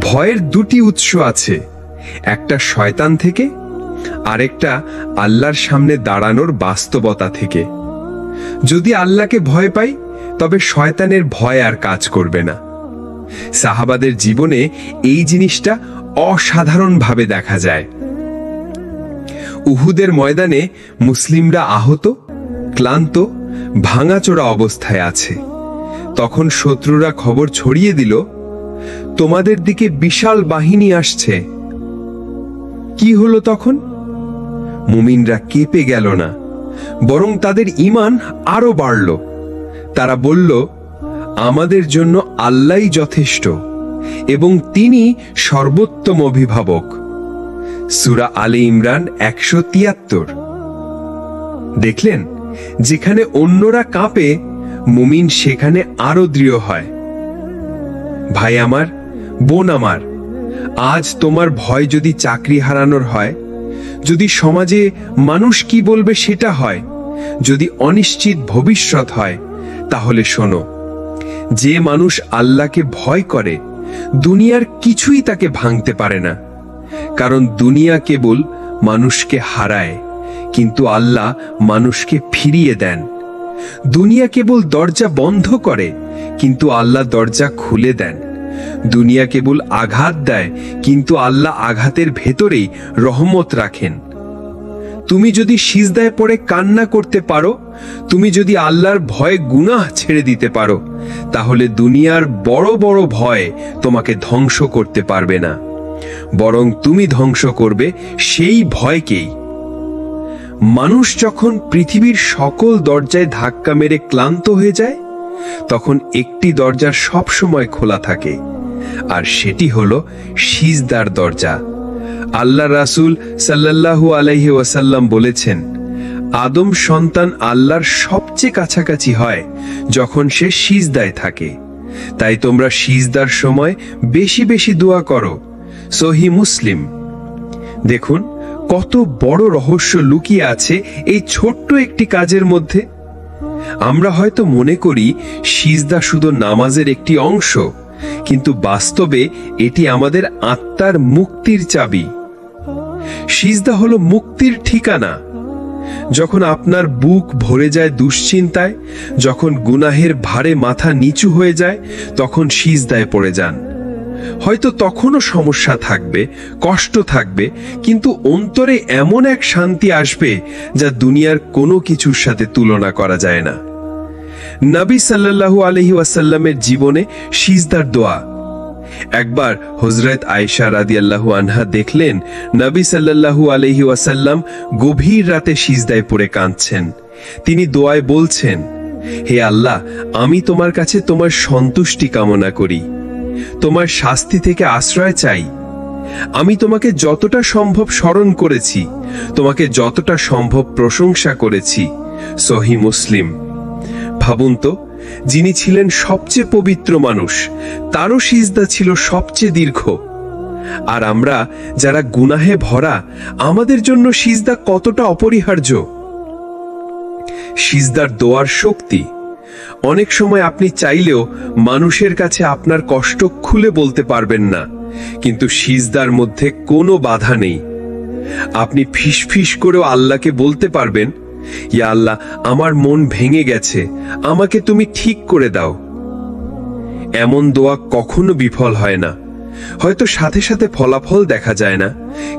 ভয়ের দুটি উৎস আছে, একটা শয়তান থেকে, আরেকটা আল্লাহর সামনে দাঁড়ানোর বাস্তবতা থেকে। যদি আল্লাহকে ভয় পাই তবে শয়তানের ভয় আর কাজ করবে না। সাহাবাদের জীবনে এই জিনিসটা অসাধারণভাবে দেখা যায়। উহুদের ময়দানে মুসলিমরা আহত, ক্লান্ত, ভাঙাচোরা অবস্থায় আছে। তখন শত্রুরা খবর ছড়িয়ে দিল, তোমাদের দিকে বিশাল বাহিনী আসছে। কি হলো তখন? মুমিনরা কেঁপে গেল না, বরং তাদের ঈমান আরো বাড়ল। তারা বলল, আমাদের জন্য আল্লাহই যথেষ্ট এবং তিনি সর্বোত্তম অভিভাবক। সূরা আলে ইমরান 173। দেখলেন, যেখানে অন্যরা কাঁপে, মুমিন সেখানে আরো দৃঢ় হয়। ভাই আমার, বোন আমার, আজ তোমার ভয় যদি চাকরি হারানোর হয়, যদি সমাজে মানুষ কি বলবে সেটা হয়, যদি অনিশ্চিত ভবিষ্যৎ হয়, তাহলে শোনো, যে মানুষ আল্লাহকে ভয় করে দুনিয়ার কিছুই তাকে ভাঙতে পারে না। কারণ দুনিয়া কেবল মানুষকে হারায়, কিন্তু আল্লাহ মানুষকে ফিরিয়ে দেন। দুনিয়া কেবল দরজা বন্ধ করে, কিন্তু আল্লাহ দরজা খুলে দেন। দুনিয়া কেবল আঘাত দেয়, কিন্তু আল্লাহ আঘাতের ভেতরেই রহমত রাখেন। তুমি যদি সিজদায় পড়ে কান্না করতে পারো, তুমি যদি আল্লাহর ভয়ে গুনাহ ছেড়ে দিতে পারো, তাহলে দুনিয়ার বড় বড় ভয় তোমাকে ধ্বংস করতে পারবে না, বরং তুমি ধ্বংস করবে সেই ভয়কেই। মানুষ যখন পৃথিবীর সকল দরজায় ধাক্কা মেরে ক্লান্ত হয়ে যায়, তখন একটি দরজা সব সময় খোলা থাকে, আর সেটি হলো সিজদার দরজা। আল্লাহ রাসূল সাল্লাল্লাহু আলাইহি ওয়াসাল্লাম বলেছেন, আদম সন্তান আল্লাহর সবচেয়ে কাছাকাছি হয় যখন সে সিজদায় থাকে। তাই তোমরা সিজদার সময় বেশি বেশি দোয়া করো। সহিহ মুসলিম। দেখুন কত বড় রহস্য লুকিয়ে আছে এই ছোট্ট একটি কাজের মধ্যে। আমরা হয়তো মনে করি সিজদা শুধু নামাজের একটি অংশ, কিন্তু বাস্তবে এটি আমাদের আত্মার মুক্তির চাবি। সিজদা হলো মুক্তির ঠিকানা। যখন আপনার বুক ভরে যায় দুশ্চিন্তায়, যখন গুনাহের ভারে মাথা নিচু হয়ে যায়, তখন সিজদায় পড়ে যান। হয়তো তখনও সমস্যা থাকবে, কষ্ট থাকবে, কিন্তু অন্তরে এমন এক শান্তি আসবে যা দুনিয়ার কোনো কিছুর সাথে তুলনা করা যায় না। নবী সাল্লাল্লাহু আলাইহি ওয়াসাল্লামের জীবনে সিজদার দোয়া। একবার হযরত আয়েশা রাদিয়াল্লাহু আনহা দেখলেন নবী সাল্লাল্লাহু আলাইহি ওয়াসাল্লাম গভীর রাতে সিজদায় পড়ে কাঁদছেন। তিনি দোয়ায় বলছেন, হে আল্লাহ, আমি তোমার কাছে তোমার সন্তুষ্টি কামনা করি, তোমার শাস্তি থেকে আশ্রয় চাই। আমি তোমাকে যতটা সম্ভব স্মরণ করেছি, তোমাকে যতটা সম্ভব প্রশংসা করেছি। সহিহ মুসলিম। ভাবুন তো, যিনি ছিলেন সবচেয়ে পবিত্র মানুষ, তারও সিজদা ছিল সবচেয়ে দীর্ঘ। আর আমরা যারা গুনাহে ভরা, আমাদের জন্য সিজদা কতটা অপরিহার্য। সিজদার দোয়ার শক্তি। অনেক সময় আপনি চাইলেও মানুষের কাছে আপনার কষ্ট খুলে বলতে পারবেন না, কিন্তু সিজদার মধ্যে কোনো বাধা নেই। আপনি ফিসফিস করেও আল্লাহকে বলতে পারবেন, ইয়া আল্লাহ, আমার মন ভেঙে গেছে, আমাকে তুমি ঠিক করে দাও। এমন দোয়া কখনো বিফল হয় না। হয়তো সাথে সাথে ফলাফল দেখা যায় না,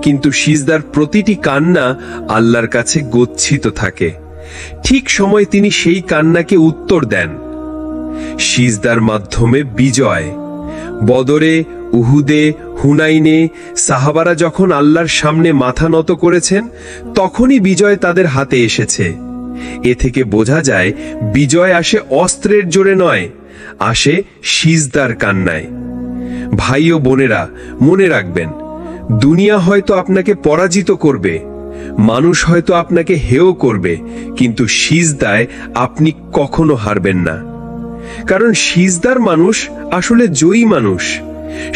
কিন্তু সিজদার প্রতিটি কান্না আল্লাহর কাছে গচ্ছিত থাকে। ঠিক সময় তিনি সেই কান্নাকে উত্তর দেন। সিজদার মাধ্যমে বিজয়। বদরে, উহুদে, হুনাইনে সাহাবারা যখন আল্লাহর সামনে মাথা নত করেছেন, তখনই বিজয় তাদের হাতে এসেছে। এ থেকে বোঝা যায় বিজয় আসে অস্ত্রের জোরে নয়, আসে সিজদার কান্নায়। ভাই ও বোনেরা, মনে রাখবেন, দুনিয়া হয়তো আপনাকে পরাজিত করবে, মানুষ হয়তো আপনাকে হেয় করবে, কিন্তু সিজদায় আপনি কখনো হারবেন না। কারণ সিজদার মানুষ আসলে জয়ী মানুষ।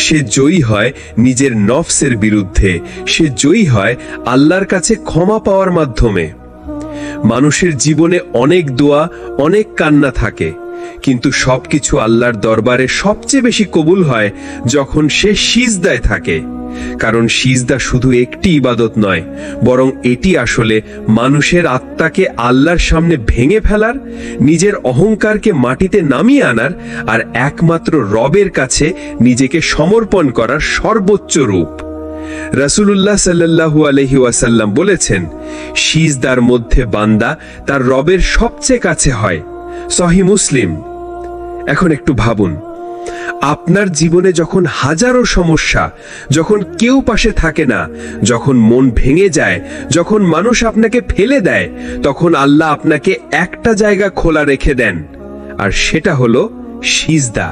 সে জয়ী হয় নিজের নফসের বিরুদ্ধে, সে জয়ী হয় আল্লাহর কাছে ক্ষমা পাওয়ার মাধ্যমে। মানুষের জীবনে অনেক দোয়া, অনেক কান্না থাকে, কিন্তু সবকিছু আল্লাহর দরবারে সবচেয়ে বেশি কবুল হয় যখন সে সিজদায় থাকে। কারণ সিজদা শুধু একটি ইবাদত নয়, বরং এটি আসলে মানুষের আত্মাকে আল্লাহর সামনে ভেঙে ফেলার, নিজের অহংকারকে মাটিতে নামিয়ে আনার, আর একমাত্র রবের কাছে নিজেকে সমর্পণ করার সর্বোচ্চ রূপ। রাসূলুল্লাহ সাল্লাল্লাহু আলাইহি ওয়াসাল্লাম বলেছেন, সিজদার মধ্যে বান্দা তার রবের সবচেয়ে কাছে হয়। সহিহ মুসলিম। এখন একটু ভাবুন, আপনার জীবনে যখন হাজারো সমস্যা, যখন কেউ পাশে থাকে না, যখন মন ভেঙে যায়, যখন মানুষ আপনাকে ফেলে দেয়, তখন আল্লাহ আপনাকে একটা জায়গা খোলা রেখে দেন, আর সেটা হলো সিজদা।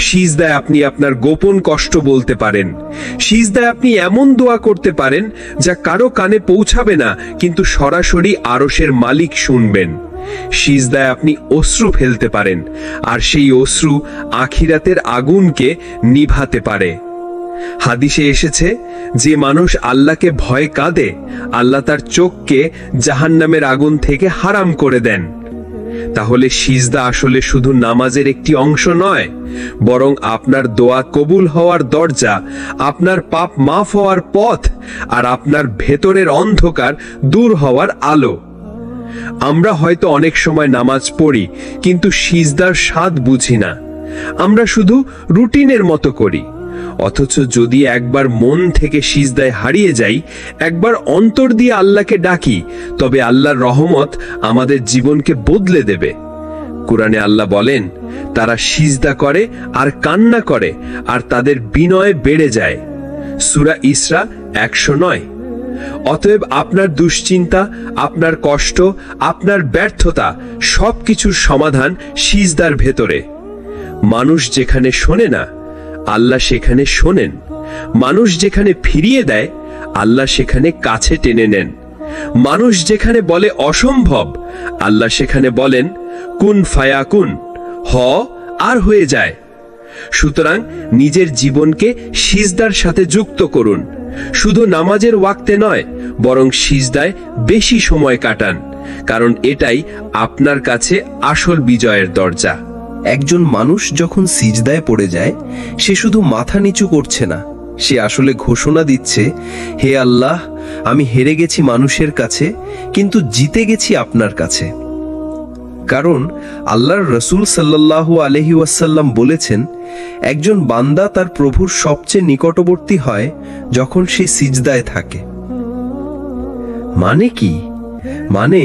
সিজদায় আপনি আপনার গোপন কষ্ট বলতে পারেন। সিজদায় আপনি এমন দোয়া করতে পারেন যা কারো কানে পৌঁছাবে না, কিন্তু সরাসরি আরশের মালিক শুনবেন। সিজদায় আপনি অশ্রু ফেলতে পারেন, আর সেই অশ্রু আখিরাতের আগুনকে নিভাতে পারে। হাদিসে এসেছে, যে মানুষ আল্লাহকে ভয় কাঁদে, আল্লাহ তার চোখকে জাহান্নামের আগুন থেকে হারাম করে দেন। তাহলে সিজদা আসলে শুধু নামাজের একটি অংশ নয়, বরং আপনার দোয়া কবুল হওয়ার দরজা, আপনার পাপ মাফ হওয়ার পথ, আর আপনার ভেতরের অন্ধকার দূর হওয়ার আলো। আমরা হয়তো অনেক সময় নামাজ পড়ি, কিন্তু সিজদার স্বাদ বুঝি না। আমরা শুধু রুটিনের মতো করি। অথচ যদি একবার মন থেকে সিজদায় হারিয়ে যাই, একবার অন্তর দিয়ে আল্লাহকে ডাকি, তবে আল্লাহর রহমত আমাদের জীবনকে বদলে দেবে। কুরআনে আল্লাহ বলেন, তারা সিজদা করে আর কান্না করে, আর তাদের বিনয় বেড়ে যায়। সূরা ইসরা 109। অতএব আপনার দুশ্চিন্তা, আপনার কষ্ট, আপনার ব্যর্থতা সবকিছুর সমাধান সিজদার ভেতরে। মানুষ যেখানে শোনে না, আল্লাহ সেখানে শোনেন। মানুষ যেখানে ফিরিয়ে দেয়, আল্লাহ সেখানে কাছে টেনে নেন। মানুষ যেখানে বলে অসম্ভব, আল্লাহ সেখানে বলেন কুন ফায়াকুন, হ আর হয়ে যায়। সুতরাং নিজের জীবনকে সিজদার সাথে যুক্ত করুন। শুধু নামাজের ওয়াক্তে নয়, বরং সিজদায় বেশি সময় কাটান, কারণ এটাই আপনার কাছে আসল বিজয়ের দরজা। একজন মানুষ যখন সিজদায় পড়ে যায়, সে শুধু মাথা নিচু করছে না, সে আসলে ঘোষণা দিচ্ছে, হে আল্লাহ, আমি হেরে গেছি মানুষের কাছে, কিন্তু জিতে গেছি আপনার কাছে। কারণ আল্লাহর রাসূল সাল্লাল্লাহু আলাইহি ওয়াসাল্লাম বলেছেন, একজন বান্দা তার প্রভুর সবচেয়ে নিকটবর্তী হয় যখন সে সিজদায় থাকে। মানে কি? মানে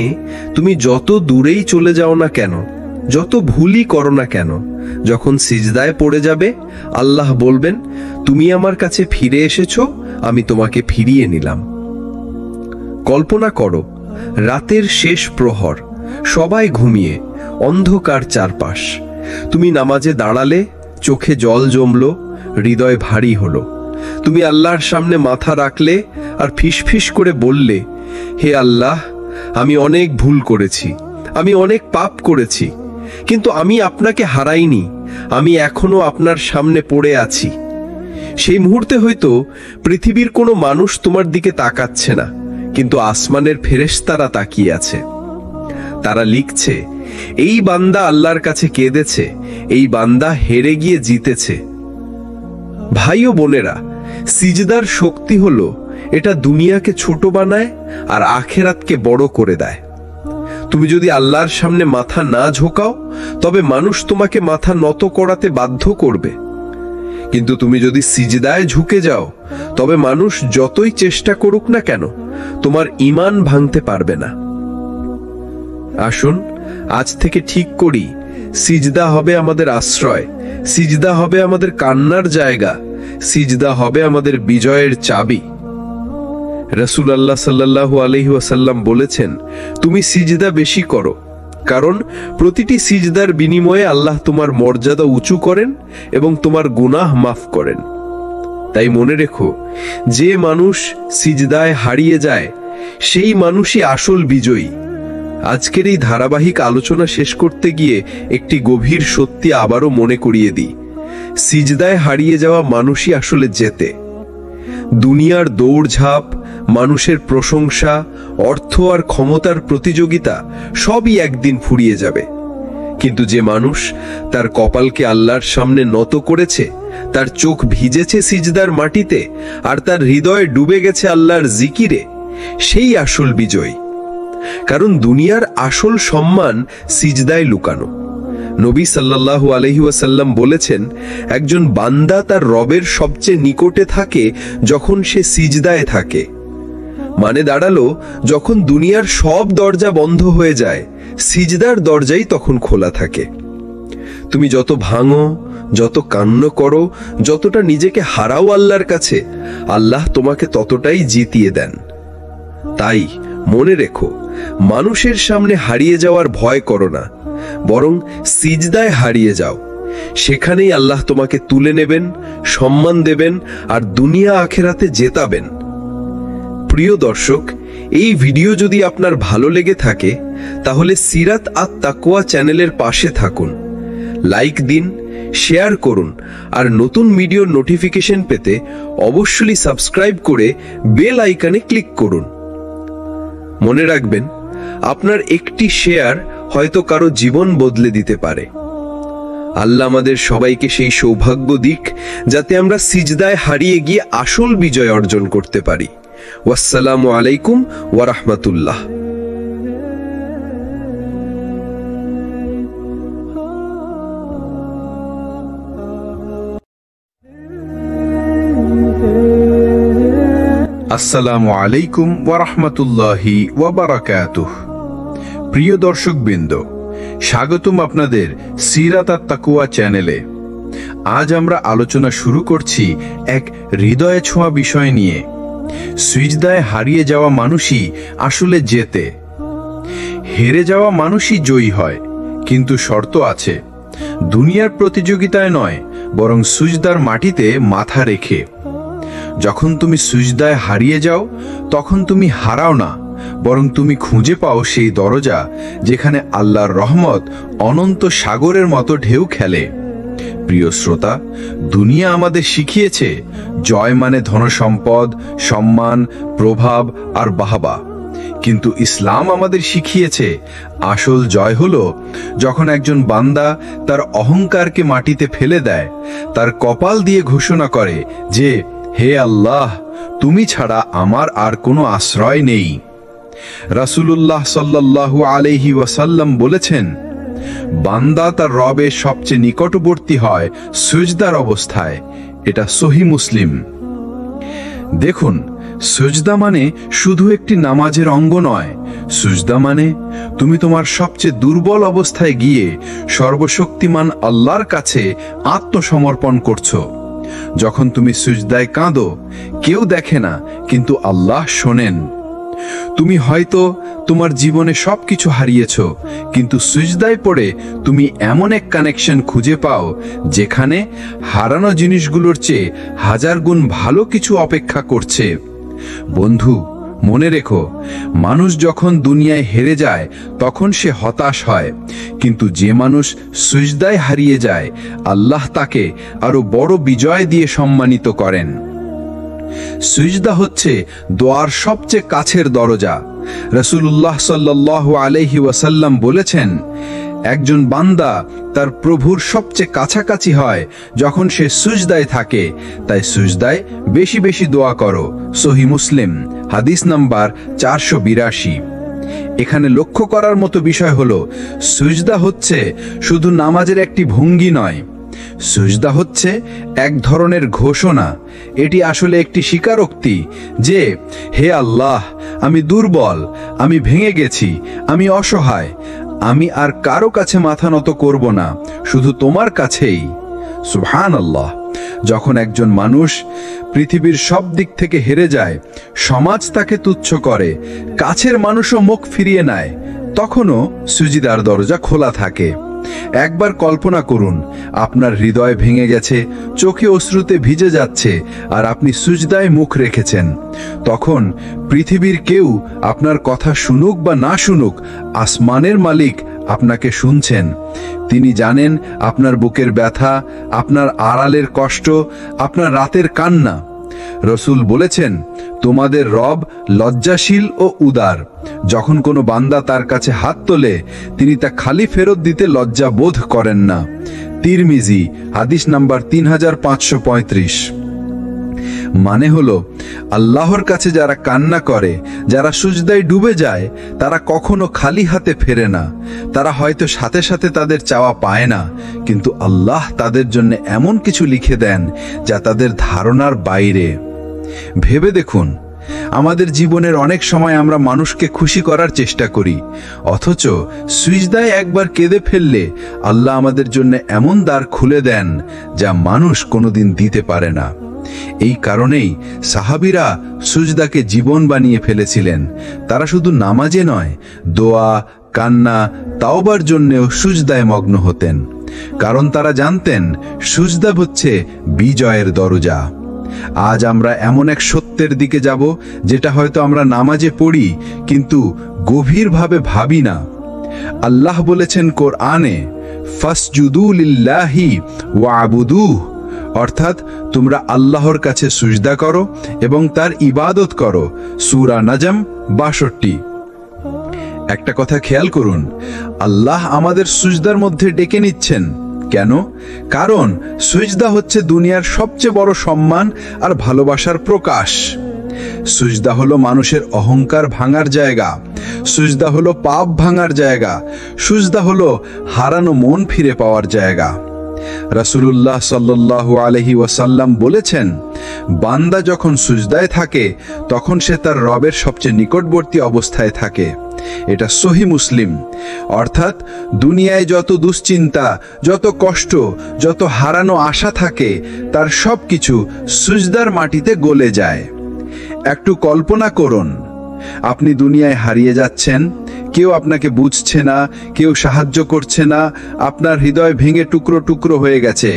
তুমি যত দূরেই চলে যাও না কেন, যত ভুলই করো না কেন, যখন সিজদায় পড়ে যাবে, আল্লাহ বলবেন, তুমি আমার কাছে ফিরে এসেছো, আমি তোমাকে ফিরিয়ে নিলাম। কল্পনা করো, রাতের শেষ প্রহর, সবাই ঘুমিয়ে, অন্ধকার চারপাশ। তুমি নামাজে দাঁড়ালে, চোখে জল জমলো, হৃদয় ভারী হলো। তুমি আল্লাহর সামনে মাথা রাখলে আর ফিসফিস করে বললে, হে আল্লাহ, আমি অনেক ভুল করেছি, আমি অনেক পাপ করেছি, কিন্তু আমি আপনাকে হারাইনি, আমি এখনো আপনার সামনে পড়ে আছি। সেই মুহূর্তে হয়তো পৃথিবীর কোনো মানুষ তোমার দিকে তাকাচ্ছে না, কিন্তু আসমানের ফেরেশতারা তাকিয়ে আছে। তারা লিখছে, এই বান্দা আল্লাহর কাছে কেঁদেছে, এই বান্দা হেরে গিয়ে জিতেছে। ভাই ও বোনেরা, সিজদার শক্তি হলো, এটা দুনিয়াকে ছোট বানায় আর আখেরাতকে বড় করে দেয়। তুমি যদি আল্লাহর সামনে মাথা না ঝোকাও, তবে মানুষ তোমাকে মাথা নত করাতে বাধ্য করবে। কিন্তু তুমি যদি সিজদায় ঝুঁকে যাও, তবে মানুষ যতই চেষ্টা করুক না কেন, তোমার ঈমান ভাঙতে পারবে না। আসুন আজ থেকে ঠিক করি, সিজদা হবে আমাদের আশ্রয়, সিজদা হবে আমাদের কান্নার জায়গা, সিজদা হবে আমাদের বিজয়ের চাবি। রাসূলুল্লাহ সাল্লাল্লাহু আলাইহি ওয়াসাল্লাম বলেছেন, তুমি সিজদা বেশি করো, কারণ প্রতিটি সিজদার বিনিময়ে আল্লাহ তোমার মর্যাদা উঁচু করেন এবং তোমার গুনাহ মাফ করেন। তাই মনে রেখো, যে মানুষ সিজদায় হারিয়ে যায়, সেই মানুষই আসল বিজয়ী। আজকের এই ধারাবাহিক আলোচনা শেষ করতে গিয়ে একটি গভীর সত্যি আবারও মনে করিয়ে দিই, সিজদায় হারিয়ে যাওয়া মানুষই আসলে জেতে। দুনিয়ার দৌড়ঝাঁপ, মানুষের প্রশংসা, অর্থ আর ক্ষমতার প্রতিযোগিতা সবই একদিন ফুরিয়ে যাবে। কিন্তু যে মানুষ তার কপালকে আল্লাহর সামনে নত করেছে, তার চোখ ভিজেছে সিজদার মাটিতে, আর তার হৃদয় ডুবে গেছে আল্লাহর জিকিরে, সেই আসল বিজয়ী। কারণ দুনিয়ার আসল সম্মান সিজদায় লুকানো। নবী সাল্লাল্লাহু আলাইহি ওয়াসাল্লাম বলেছেন, একজন বান্দা তার রবের সবচেয়ে নিকটে থাকে যখন সে সিজদায় থাকে। মানে দাঁড়ালো, যখন দুনিয়ার সব দরজা বন্ধ হয়ে যায়, সিজদার দরজাই তখন খোলা থাকে। তুমি যত ভাঙো, যত কান্না করো, যতটা নিজেকে হারাও আল্লাহর কাছে, আল্লাহ তোমাকে ততটাই জিতিয়ে দেন। তাই মনে রেখো, মানুষের সামনে হারিয়ে যাওয়ার ভয় করো না, বরং সিজদায় হারিয়ে যাও। সেখানেই আল্লাহ তোমাকে তুলে নেবেন, সম্মান দেবেন আর দুনিয়া আখেরাতে জেতাবেন। প্রিয় দর্শক, এই ভিডিও যদি আপনার ভালো লেগে থাকে, তাহলে সিরাত আত তাকওয়া চ্যানেলের পাশে থাকুন, লাইক দিন, শেয়ার করুন, আর নতুন ভিডিওর নোটিফিকেশন পেতে অবশ্যই সাবস্ক্রাইব করে বেল আইকনে ক্লিক করুন। মনে রাখবেন, আপনার একটি শেয়ার হয়তো কারো জীবন বদলে দিতে পারে। আল্লাহ আমাদের সবাইকে সেই সৌভাগ্য দিক যাতে আমরা সিজদায় হারিয়ে গিয়ে আসল বিজয় অর্জন করতে পারি। ওয়াসসালামু আলাইকুম ওয়া রাহমাতুল্লাহ। আসসালামু আলাইকুম ওয়া রাহমাতুল্লাহি ওয়া বারাকাতুহু। প্রিয় দর্শকবৃন্দ, স্বাগতম আপনাদের সিরাত আত-তাকওয়া চ্যানেলে। আজ আমরা আলোচনা শুরু করছি এক হৃদয়ে ছোঁয়া বিষয় নিয়ে। সিজদায় হারিয়ে যাওয়া মানুষই আসলে জেতে। হেরে যাওয়া মানুষই জয়ী হয়, কিন্তু শর্ত আছে। দুনিয়ার প্রতিযোগিতায় নয়, বরং সিজদার মাটিতে মাথা রেখে। যখন তুমি সিজদায় হারিয়ে যাও, তখন তুমি হারাও না, বরং তুমি খুঁজে পাও সেই দরজা যেখানে আল্লাহর রহমত অনন্ত সাগরের মতো ঢেউ খেলে। প্রিয় শ্রোতা, দুনিয়া আমাদের শিখিয়েছে জয় মানে ধনসম্পদ, সম্মান, প্রভাব আর বাহবা। কিন্তু ইসলাম আমাদের শিখিয়েছে আসল জয় হলো যখন একজন বান্দা তার অহংকারকে মাটিতে ফেলে দেয়, তার কপাল দিয়ে ঘোষণা করে যে, হে আল্লাহ, তুমি ছাড়া আমার আর কোনো আশ্রয় নেই। রাসূলুল্লাহ সাল্লাল্লাহু আলাইহি ওয়াসাল্লাম বলেছেন, বান্দা তার রবের সবচেয়ে নিকটবর্তী হয় সিজদার অবস্থায়। এটা সহিহ মুসলিম। দেখুন, সিজদা মানে শুধু একটি নামাজের অঙ্গ নয়। সিজদা মানে তুমি তোমার সবচেয়ে দুর্বল অবস্থায় গিয়ে সর্বশক্তিমান আল্লাহর কাছে আত্মসমর্পণ করছো। যখন তুমি সিজদায় কাঁদো, কেউ দেখে না, কিন্তু আল্লাহ শোনেন। তুমি হয়তো তোমার জীবনে সবকিছু হারিয়েছো, কিন্তু সিজদায় পড়ে তুমি এমন এক কানেকশন খুঁজে পাও যেখানে হারানো জিনিসগুলোর চেয়ে হাজার গুণ ভালো কিছু অপেক্ষা করছে। বন্ধু, মনে রেখো, মানুষ যখন দুনিয়ায় হেরে যায় তখন সে হতাশ হয়, কিন্তু যে মানুষ সিজদায় হারিয়ে যায়, আল্লাহ তাকে আরো বড় বিজয় দিয়ে সম্মানিত করেন। সিজদা হচ্ছে দোয়ার সবচেয়ে কাছের দরজা। রাসূলুল্লাহ সাল্লাল্লাহু আলাইহি ওয়াসাল্লাম বলেছেন, একজন বান্দা তার প্রভুর সবচেয়ে কাছাকাছি হয় যখন সে সিজদায় থাকে। তাই সিজদায় বেশি বেশি দোয়া করো। সহিহ মুসলিম, হাদিস নাম্বার 482। এখানে লক্ষ্য করার মতো বিষয় হলো, সিজদা হচ্ছে শুধু নামাজের একটি ভঙ্গি নয়। সিজদা হচ্ছে এক ধরনের ঘোষণা। এটি আসলে একটি স্বীকারোক্তি যে, হে আল্লাহ, আমি দুর্বল, আমি ভেঙে গেছি, আমি অসহায়, আমি আর কারো কাছে মাথা নত করব না, শুধু তোমার কাছেই। সুবহানাল্লাহ। যখন একজন মানুষ পৃথিবীর সব দিক থেকে হেরে যায়, সমাজ তাকে তুচ্ছ করে, কাছের মানুষও মুখ ফিরিয়ে নেয়, তখনও সিজদার দরজা খোলা থাকে। একবার কল্পনা করুন, আপনার হৃদয় ভেঙে গেছে, চোখে অশ্রুতে ভিজে যাচ্ছে, আর আপনি সিজদায় মুখ রেখেছেন। তখন পৃথিবীর কেউ আপনার কথা শুনুক বা না শুনুক, আসমানের মালিক আপনাকে শুনছেন। তিনি জানেন আপনার বুকের ব্যথা, আপনার আড়ালের কষ্ট, আপনার রাতের কান্না। রসূল বলেছেন, তোমাদের রব লজ্জাশীল ও উদার। যখন কোনো বান্দা তার কাছে হাত তোলে, তিনি তা খালি ফেরত দিতে লজ্জা বোধ করেন না। তিরমিজি, হাদিস নাম্বার 3535। মানে হলো, আল্লাহর কাছে যারা কান্না করে, যারা সিজদায় ডুবে যায়, তারা কখনো খালি হাতে ফেরে না। তারা হয়তো সাথে সাথে তাদের চাওয়া পায় না, কিন্তু আল্লাহ তাদের জন্য এমন কিছু লিখে দেন যা তাদের ধারণার বাইরে। ভেবে দেখুন, আমাদের জীবনের অনেক সময় আমরা মানুষকে খুশি করার চেষ্টা করি, অথচ সিজদায় একবার কেঁদে ফেললে আল্লাহ আমাদের জন্য এমন দ্বার খুলে দেন যা মানুষ কোনোদিন দিতে পারে না। এই কারণেই সাহাবীরা সিজদাকে জীবন বানিয়ে ফেলেছিলেন। তারা শুধু নামাজে নয়, দোয়া, কান্না, তাওবার জন্যও সিজদায় মগ্ন হতেন, কারণ তারা জানতেন সিজদা হচ্ছে বিজয়ের দরজা। আজ আমরা এমন এক সত্যের দিকে যাব যেটা হয়তো আমরা নামাজে পড়ি কিন্তু গভীরভাবে ভাবি না। আল্লাহ বলেছেন কোরআনে, ফাসজুদু লিল্লাহি ওয়াবুদুহ, অর্থাৎ তোমরা আল্লাহর কাছে সুজদা করো এবং তার ইবাদত করো। সূরা নাজম 62। একটা কথা খেয়াল করুন, আল্লাহ আমাদের সুজদার মধ্যে ডেকে নিচ্ছেন কেন? কারণ সুজদা হচ্ছে দুনিয়ার সবচেয়ে বড় সম্মান আর ভালোবাসার প্রকাশ। সুজদা হলো মানুষের অহংকার ভাঙার জায়গা, সুজদা হলো পাপ ভাঙার জায়গা, সুজদা হলো হারানো মন ফিরে পাওয়ার জায়গা। রাসূলুল্লাহ সাল্লাল্লাহু আলাইহি ওয়াসাল্লাম বলেছেন, বান্দা যখন সুজদায় থাকে তখন সে তার রবের সবচেয়ে নিকটবর্তী অবস্থায় থাকে। এটা সহিহ মুসলিম। অর্থাৎ দুনিয়ায় যত দুশ্চিন্তা, যত কষ্ট, যত হারানো আশা থাকে তার সবকিছু সুজদার মাটিতে গলে যায়। একটু কল্পনা করুন, আপনি দুনিয়ায় হারিয়ে যাচ্ছেন, কেউ আপনাকে বুঝছে না, কেউ সাহায্য করছে না, আপনার হৃদয় ভেঙে টুকরো টুকরো হয়ে গেছে।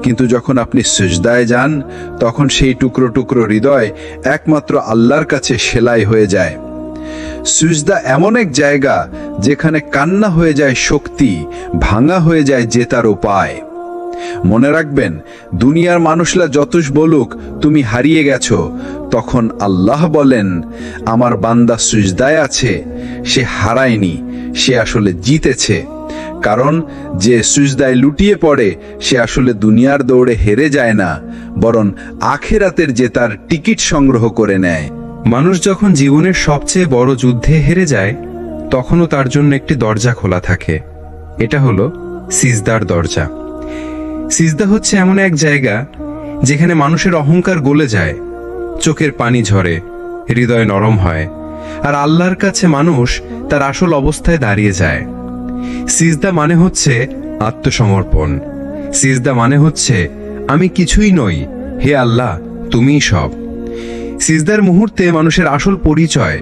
কিন্তু যখন আপনি সিজদায় যান তখন সেই টুকরো টুকরো হৃদয় একমাত্র আল্লাহর কাছে সেলাই হয়ে যায়। সিজদা এমন এক জায়গা যেখানে কান্না হয়ে যায় শক্তি, ভাঙা হয়ে যায় জেতার উপায়। মনে রাখবেন, দুনিয়ার মানুষরা যতই বলুক তুমি হারিয়ে গেছো, তখন আল্লাহ বলেন আমার বান্দা সিজদায় আছে, সে হারায়নি, সে আসলে জিতেছে। কারণ যে সিজদায় লুটিয়ে পড়ে সে আসলে দুনিয়ার দৌড়ে হেরে যায় না, বরং আখিরাতের জেতার টিকিট সংগ্রহ করে নেয়। মানুষ যখন জীবনের সবচেয়ে বড় যুদ্ধে হেরে যায় তখনও তার জন্য একটি দরজা খোলা থাকে। এটা হলো সিজদার দরজা। সিজদা হচ্ছে এমন এক জায়গা যেখানে মানুষের অহংকার গলে যায়, চোখের পানি ঝরে, হৃদয় নরম হয়, আর আল্লাহর কাছে মানুষ তার আসল অবস্থায় দাঁড়িয়ে যায়। সিজদা মানে হচ্ছে আত্মসমর্পণ। সিজদা মানে হচ্ছে আমি কিছুই নই, হে আল্লাহ তুমিই সব। সিজদার মুহূর্তে মানুষের আসল পরিচয়।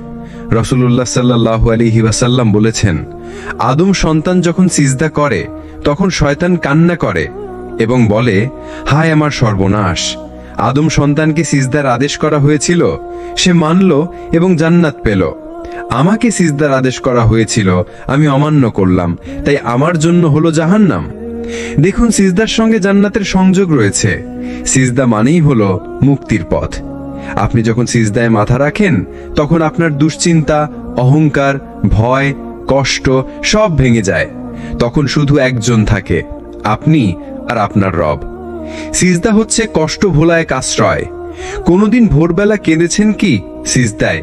রাসূলুল্লাহ সাল্লাল্লাহু আলাইহি ওয়াসাল্লাম বলেছেন, আদম সন্তান যখন সিজদা করে তখন শয়তান কান্না করে এবং বলে, হায় আমার সর্বনাশ। আদম সন্তানকে সিজদার আদেশ করা হয়েছিল, সে মানল এবং জান্নাত পেল। আমাকে সিজদার আদেশ করা হয়েছিল, আমি অমান্য করলাম, তাই আমার জন্য হলো জাহান্নাম। দেখুন, সিজদার সঙ্গে জান্নাতের সংযোগ রয়েছে। সিজদা মানেই হলো মুক্তির পথ। আপনি যখন সিজদায় মাথা রাখেন তখন আপনার দুশ্চিন্তা, অহংকার, ভয়, কষ্ট সব ভেঙে যায়। তখন শুধু একজন থাকে, আপনি আর আপনার রব। সিজদা হচ্ছে কষ্ট ভোলা এক আশ্রয়। কোনোদিন ভোরবেলা কেঁদেছেন কি সিজদায়?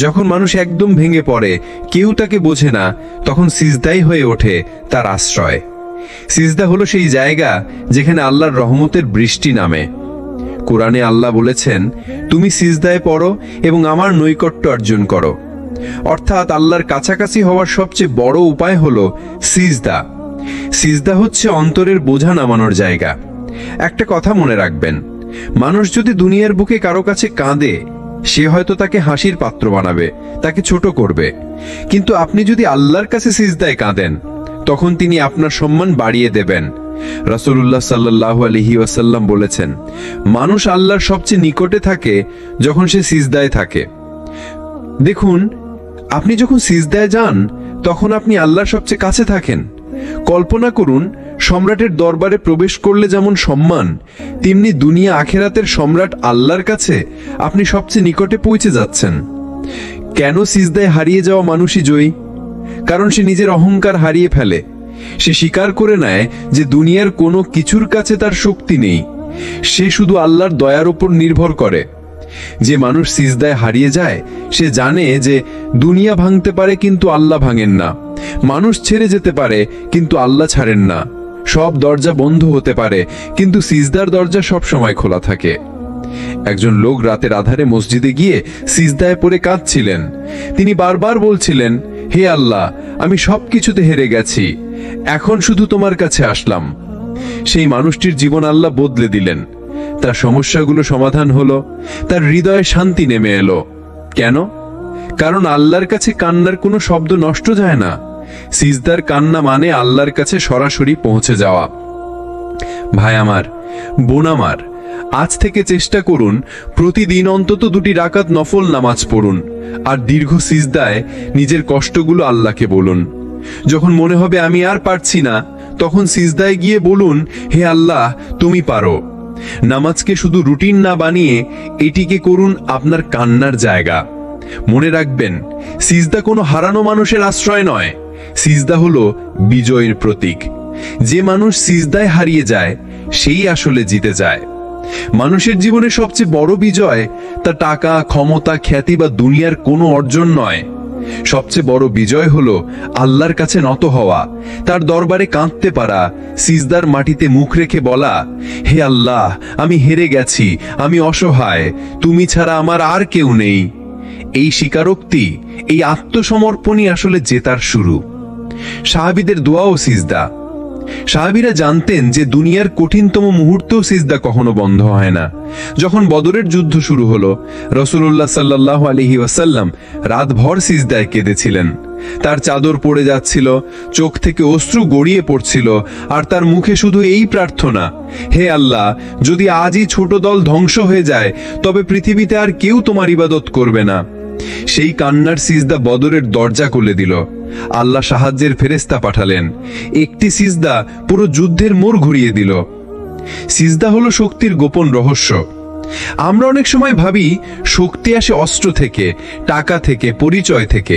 যখন মানুষ একদম ভেঙে পড়ে, কেউ তাকে বোঝে না, তখন সিজদাই হয়ে ওঠে তার আশ্রয়। সিজদা হলো সেই জায়গা যেখানে আল্লাহর রহমতের বৃষ্টি নামে। কোরআনে আল্লাহ বলেছেন, তুমি সিজদায় পড়ো এবং আমার নৈকট্য অর্জন করো। অর্থাৎ আল্লাহর কাছাকাছি হওয়ার সবচেয়ে বড় উপায় হলো সিজদা। সিজদা হচ্ছে অন্তরের বোঝা নামানোর জায়গা। একটা কথা মনে রাখবেন, মানুষ যদি দুনিয়ার বুকে কারো কাছে কাঁদে, সে হয়তো তাকে হাসির পাত্র বানাবে, তাকে ছোট করবে। কিন্তু আপনি যদি আল্লাহর কাছে সিজদায় কাঁদেন, তখন তিনি আপনার সম্মান বাড়িয়ে দেবেন। রাসূলুল্লাহ সাল্লাল্লাহু আলাইহি ওয়াসাল্লাম বলেছেন, মানুষ আল্লাহর সবচেয়ে নিকটে থাকে যখন সে সিজদায় থাকে। দেখুন, আপনি যখন সিজদায় যান তখন আপনি আল্লাহর সবচেয়ে কাছে থাকেন। কল্পনা করুন, সম্রাটের দরবারে প্রবেশ করলে যেমন সম্মান, তেমনি দুনিয়া আখিরাতের সম্রাট আল্লাহর কাছে আপনি সবচেয়ে নিকটে পৌঁছে যাচ্ছেন। কেন সিজদায় হারিয়ে যাওয়া মানুষই জয়ী? কারণ সে নিজের অহংকার হারিয়ে ফেলে। সে স্বীকার করে নেয় যে দুনিয়ার কোনো কিছুর কাছে তার শক্তি নেই, সে শুধু আল্লাহর দয়ার উপর নির্ভর করে। যে মানুষ সিজদায় হারিয়ে যায় সে জানে যে দুনিয়া ভাঙতে পারে কিন্তু আল্লাহ ভাঙেন না, মানুষ ছেড়ে যেতে পারে কিন্তু আল্লাহ ছাড়েন না, সব দরজা বন্ধ হতে পারে কিন্তু সিজদার দরজা সব সময় খোলা থাকে। একজন লোক রাতের আধারে মসজিদে গিয়ে সিজদায় পড়ে কাঁদছিলেন। তিনি বারবার বলছিলেন, হে আল্লাহ, আমি সবকিছুতে হেরে গেছি, এখন শুধু তোমার কাছে আসলাম। সেই মানুষটির জীবন আল্লাহ বদলে দিলেন। তার সমস্যাগুলো সমাধান হলো, তার হৃদয়ে শান্তি নেমে এলো। কেন? কারণ আল্লাহর কাছে কান্নার কোনো শব্দ নষ্ট যায় না। সিজদার কান্না মানে আল্লাহর কাছে সরাসরি পৌঁছে যাওয়া। ভাই আমার, বোন আমার, আজ থেকে চেষ্টা করুন প্রতিদিন অন্তত 2 রাকাত নফল নামাজ পড়ুন আর দীর্ঘ সিজদায় নিজের কষ্টগুলো আল্লাহকে বলুন। যখন মনে হবে আমি আর পারছি না, তখন সিজদায় গিয়ে বলুন, হে আল্লাহ, তুমি পারো। নামাজকে শুধু রুটিন না বানিয়ে এটিকে করুন আপনার কান্নার জায়গা। মনে রাখবেন, সিজদা কোনো হারানো মানুষের আশ্রয় নয়, সিজদা হলো বিজয়ের প্রতীক। যে মানুষ সিজদায় হারিয়ে যায় সেই আসলে জিতে যায়। মানুষের জীবনে সবচেয়ে বড় বিজয় তা টাকা, ক্ষমতা, খ্যাতি বা দুনিয়ার কোনো অর্জন নয়। সবচেয়ে বড় বিজয় হলো আল্লাহর কাছে নত হওয়া, তার দরবারে কাঁদতে পারা, সিজদার মাটিতে মুখ রেখে বলা, হে আল্লাহ, আমি হেরে গেছি, আমি অসহায়, তুমি ছাড়া আমার আর কেউ নেই। এই স্বীকারোক্তি, এই আত্মসমর্পণই আসলে জেতার শুরু। সাহাবীদের দোয়া ও সিজদা। সাহাবীরা জানতেন যে দুনিয়ার কঠিনতম মুহূর্তেও সিজদা কখনো বন্ধ হয় না। যখন বদরের যুদ্ধ শুরু হলো, রাসূলুল্লাহ সাল্লাল্লাহু আলাইহি ওয়াসাল্লাম রাতভর সিজদায় কেঁদেছিলেন। তার চাদর পড়ে যাচ্ছিল, চোখ থেকে অশ্রু গড়িয়ে পড়ছিল, আর তার মুখে শুধু এই প্রার্থনা, হে আল্লাহ, যদি আজই ছোট দল ধ্বংস হয়ে যায় তবে পৃথিবীতে আর কেউ তোমার ইবাদত করবে না। সেই কান্নার সিজদা বদরের দরজা খুলে দিল। আল্লাহ সাহায্যের ফেরেশতা পাঠালেন। একটি সিজদা পুরো যুদ্ধের মোড় ঘুরিয়ে দিল। সিজদা হলো শক্তির গোপন রহস্য। আমরা অনেক সময় ভাবি শক্তি আসে অস্ত্র থেকে, টাকা থেকে, পরিচয় থেকে,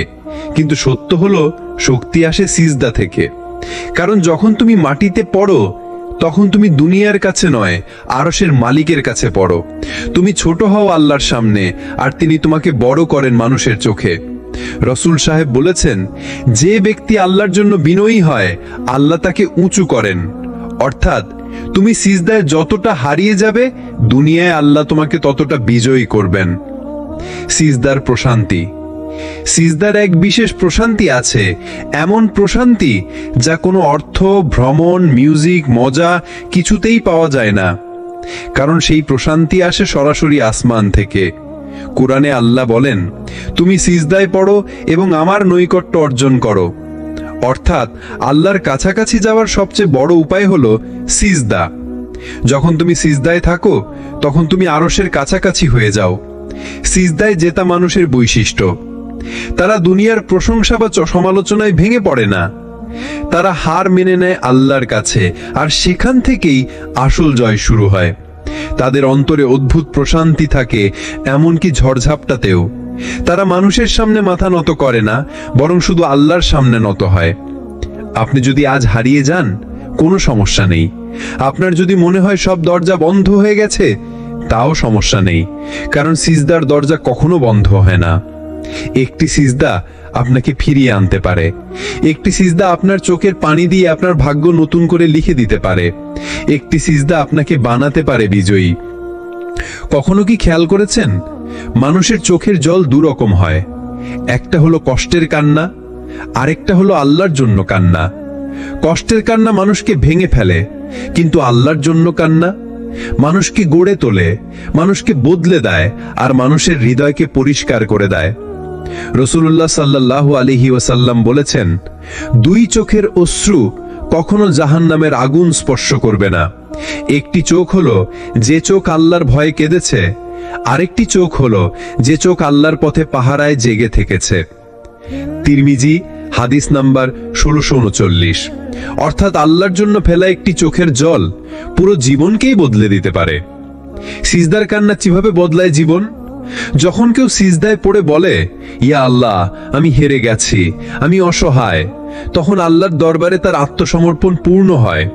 কিন্তু সত্য হলো শক্তি আসে সিজদা থেকে। কারণ যখন তুমি মাটিতে পড়ো তখন তুমি দুনিয়ার কাছে নয়, আরশের মালিকের কাছে পড়ো। তুমি ছোট হও আল্লাহর সামনে, আর তিনি তোমাকে বড় করেন মানুষের চোখে। রসুল সাহেব বলেছেন, যে ব্যক্তি আল্লাহর জন্য বিনয়ী হয় আল্লাহ তাকে উঁচু করেন। অর্থাৎ তুমি সিজদায় যতটা হারিয়ে যাবে, দুনিয়ায় আল্লাহ তোমাকে ততটা বিজয়ী করবেন। সিজদার প্রশান্তি। সিজদার এক বিশেষ প্রশান্তি আছে, এমন প্রশান্তি যা কোনো অর্থ, ভ্রমণ, মিউজিক, মজা কিছুতেই পাওয়া যায় না। কারণ সেই প্রশান্তি আসে সরাসরি আসমান থেকে। কোরআনে আল্লাহ বলেন, তুমি সিজদায় পড়ো এবং আমার নৈকট্য অর্জন করো। অর্থাৎ আল্লাহর কাছাকাছি যাওয়ার সবচেয়ে বড় উপায় হলো সিজদা। যখন তুমি সিজদায় থাকো তখন তুমি আরশের কাছাকাছি হয়ে যাও। সিজদায় জেতা মানুষের বৈশিষ্ট্য, তারা দুনিয়ার প্রশংসা বা সমালোচনায় ভেঙে পড়ে না। তারা হার মেনে নেয় আল্লাহর কাছে, আর সেখান থেকেই আসল জয় শুরু হয়। তাদের অন্তরে অদ্ভুত প্রশান্তি থাকে, এমনকি ঝড়ঝাপটাতেও। তারা মানুষের সামনে মাথা নত করে না, বরং শুধু আল্লাহর সামনে নত হয়। আপনি যদি আজ হারিয়ে যান, কোনো সমস্যা নেই। আপনার যদি মনে হয় সব দরজা বন্ধ হয়ে গেছে, তাও সমস্যা নেই, কারণ সিজদার দরজা কখনো বন্ধ হয় না। একটি সিজদা আপনাকে ফিরিয়ে আনতে পারে। একটি সিজদা আপনার চোখের পানি দিয়ে আপনার ভাগ্য নতুন করে লিখে দিতে পারে। একটি সিজদা আপনাকে বানাতে পারে বিজয়ী। কখনো কি খেয়াল করেছেন, মানুষের চোখের জল দুরকম হয়। একটা হলো কষ্টের কান্না, আরেকটা হলো আল্লাহর জন্য কান্না। কষ্টের কান্না মানুষকে ভেঙে ফেলে, কিন্তু আল্লাহর জন্য কান্না মানুষকে গড়ে তোলে, মানুষকে বদলে দেয়, আর মানুষের হৃদয়কে পরিষ্কার করে দেয়। রাসূলুল্লাহ সাল্লাল্লাহু আলাইহি ওয়াসাল্লাম বলেছেন, দুই চোখের অশ্রু কখনো জাহান্নামের আগুন স্পর্শ করবে না। একটি চোখ হলো যে চোখ আল্লাহর ভয়ে কেঁদেছে, আরেকটি চোখ হলো যে চোখ আল্লাহর পথে পাহারায় জেগে থেকেছে। তিরমিজি হাদিস নাম্বার 1639। অর্থাৎ আল্লাহর জন্য ফেলা একটি চোখের জল পুরো জীবনকেই বদলে দিতে পারে। সিজদার কান্না কিভাবে বদলায় জীবন? যখন কেউ সিজদায় পড়ে বলে, ইয়া আল্লাহ, আমি হেরে গেছি, আমি অসহায়, তখন আল্লাহর দরবারে তার আত্মসমর্পণ পূর্ণ হয়,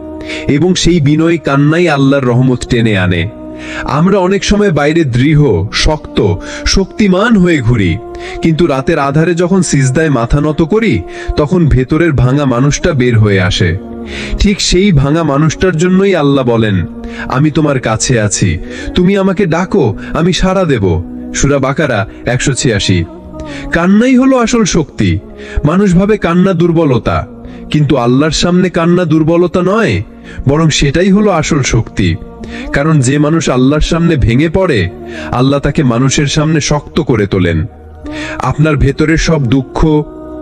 এবং সেই বিনয়ী কান্নাই আল্লাহর রহমত টেনে আনে। আমরা অনেক সময় বাইরে দৃঢ়, শক্ত, শক্তিমান হয়ে ঘুরি, কিন্তু রাতের আধারে যখন সিজদায় মাথা নত করি তখন ভেতরের ভাঙা মানুষটা বের হয়ে আসে। ঠিক সেই ভাঙা মানুষটার জন্যই আল্লাহ বলেন, আমি তোমার কাছে আছি, তুমি আমাকে ডাকো, আমি সাড়া দেব। সূরা বাকারা 186। কান্নাই হলো আসল শক্তি। মানুষ ভাবে কান্না দুর্বলতা, কিন্তু আল্লাহর সামনে কান্না দুর্বলতা নয়, বরং সেটাই হলো আসল শক্তি। কারণ যে মানুষ আল্লাহর সামনে ভেঙে পড়ে, আল্লাহ তাকে মানুষের সামনে শক্ত করে তোলেন। আপনার ভেতরের সব দুঃখ,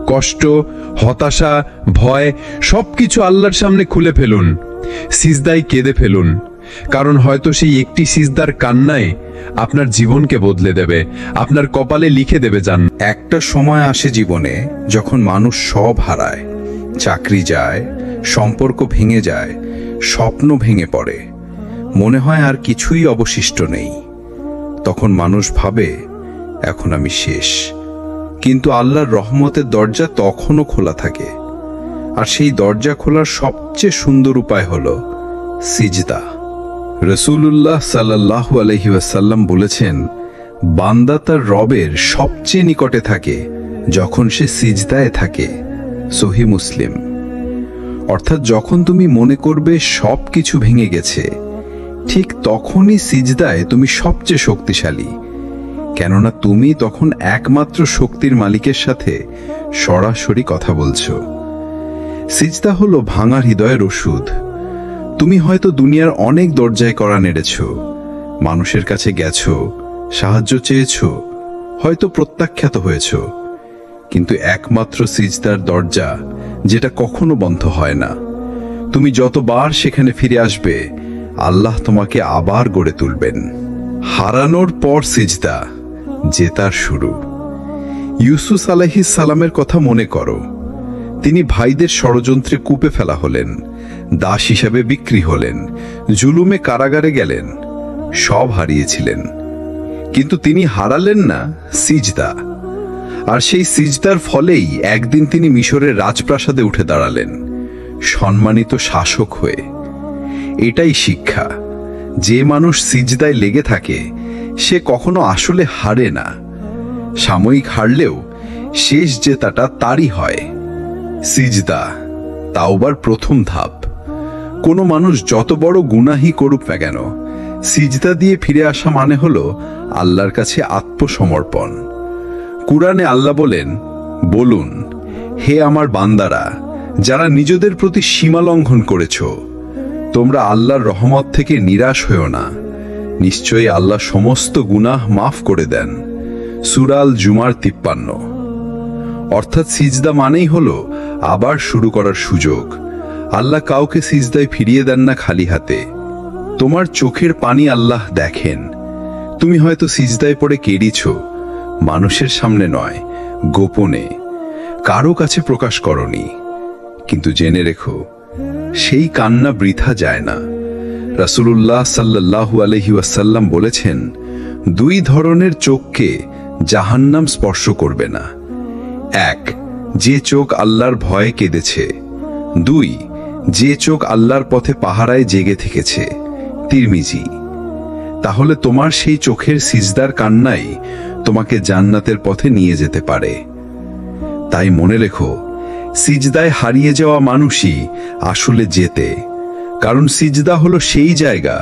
কষ্ট, হতাশা, ভয় সবকিছু আল্লাহর সামনে খুলে ফেলুন, সিজদায় কেঁদে ফেলুন। কারণ হয়তো সেই একটি সিজদার কান্নায় আপনার জীবনকে বদলে দেবে, আপনার কপালে লিখে দেবে জান্নাত। একটা সময় আসে জীবনে যখন মানুষ সব হারায়, চাকরি যায়, সম্পর্ক ভেঙে যায়, স্বপ্ন ভেঙে পড়ে, মনে হয় আর কিছুই অবশিষ্ট নেই। তখন মানুষ ভাবে, এখন আমি শেষ। কিন্তু আল্লাহর রহমতের দরজা তখনও খোলা থাকে। আর সেই দরজা খোলার সবচেয়ে সুন্দর উপায় হলো সিজদা। রাসূলুল্লাহ সাল্লাল্লাহু আলাইহি ওয়াসাল্লাম বলেছেন, বান্দা তার রবের সবচেয়ে নিকটে থাকে যখন সে সিজদায় থাকে। সহিহ মুসলিম। অর্থাৎ যখন তুমি মনে করবে সব কিছু ভেঙে গেছে, ঠিক তখনই সিজদায় তুমি সবচেয়ে শক্তিশালী। কেননা তুমি তখন একমাত্র শক্তির মালিকের সাথে সরাসরি কথা বলছো। সিজদা হলো ভাঙা হৃদয়ের ওষুধ। তুমি হয়তো দুনিয়ার অনেক দরজায় কড়া নেড়েছ, মানুষের কাছে গেছো, সাহায্য চেয়েছো, হয়তো প্রত্যাখ্যাত হয়েছ, কিন্তু একমাত্র সিজদার দরজা, যেটা কখনো বন্ধ হয় না। তুমি যতবার সেখানে ফিরে আসবে, আল্লাহ তোমাকে আবার গড়ে তুলবেন। হারানোর পর সিজদা, জেতার শুরু। ইউসুফ আলাইহিস সালামের কথা মনে করো। তিনি ভাইদের ষড়যন্ত্রে কূপে ফেলা হলেন, দাস হিসাবে বিক্রি হলেন, জুলুমে কারাগারে গেলেন, সব হারিয়েছিলেন। কিন্তু তিনি হারালেন না সিজদা। আর সেই সিজদার ফলেই একদিন তিনি মিশরের রাজপ্রাসাদে উঠে দাঁড়ালেন, সম্মানিত শাসক হয়ে। এটাই শিক্ষা, যে মানুষ সিজদায় লেগে থাকে সে কখনো আসলে হারে না। সাময়িক হারলেও শেষ জেতাটা তারই হয়। সিজদা, তাওবার প্রথম ধাপ। কোনো মানুষ যত বড় গুনাহই করুক না কেন, সিজদা দিয়ে ফিরে আসা মানে হলো আল্লাহর কাছে আত্মসমর্পণ। কুরআনে আল্লাহ বলেন, বলুন, হে আমার বান্দারা, যারা নিজেদের প্রতি সীমা লঙ্ঘন করেছ, তোমরা আল্লাহর রহমত থেকে নিরাশ হও না। নিশ্চয়ই আল্লাহ সমস্ত গুনাহ মাফ করে দেন। সূরা আল জুমার 53। অর্থাৎ সিজদা মানেই হলো আবার শুরু করার সুযোগ। আল্লাহ কাউকে সিজদায় ফিরিয়ে দেন না খালি হাতে। তোমার চোখের পানি আল্লাহ দেখেন। তুমি হয়তো সিজদায় পড়ে কেঁদেছ, মানুষের সামনে নয়, গোপনে, কারো কাছে প্রকাশ করনি। কিন্তু জেনে রেখো, সেই কান্না বৃথা যায় না। রাসূলুল্লাহ সাল্লাল্লাহু আলাইহি ওয়াসাল্লাম বলেছেন, দুই ধরনের চোখকে জাহান্নাম স্পর্শ করবে না। এক, যে চোখ আল্লাহর ভয়ে কেঁদেছে। দুই, যে চোখ আল্লাহর পথে পাহারায় জেগে থেকেছে। তিরমিজি। তাহলে তোমার সেই চোখের সিজদার কান্নাই তোমাকে জান্নাতের পথে নিয়ে যেতে পারে। তাই মনে রেখো, সিজদায় হারিয়ে যাওয়া মানুষই আসলে জেতে। কারণ সিজদা হলো সেই জায়গা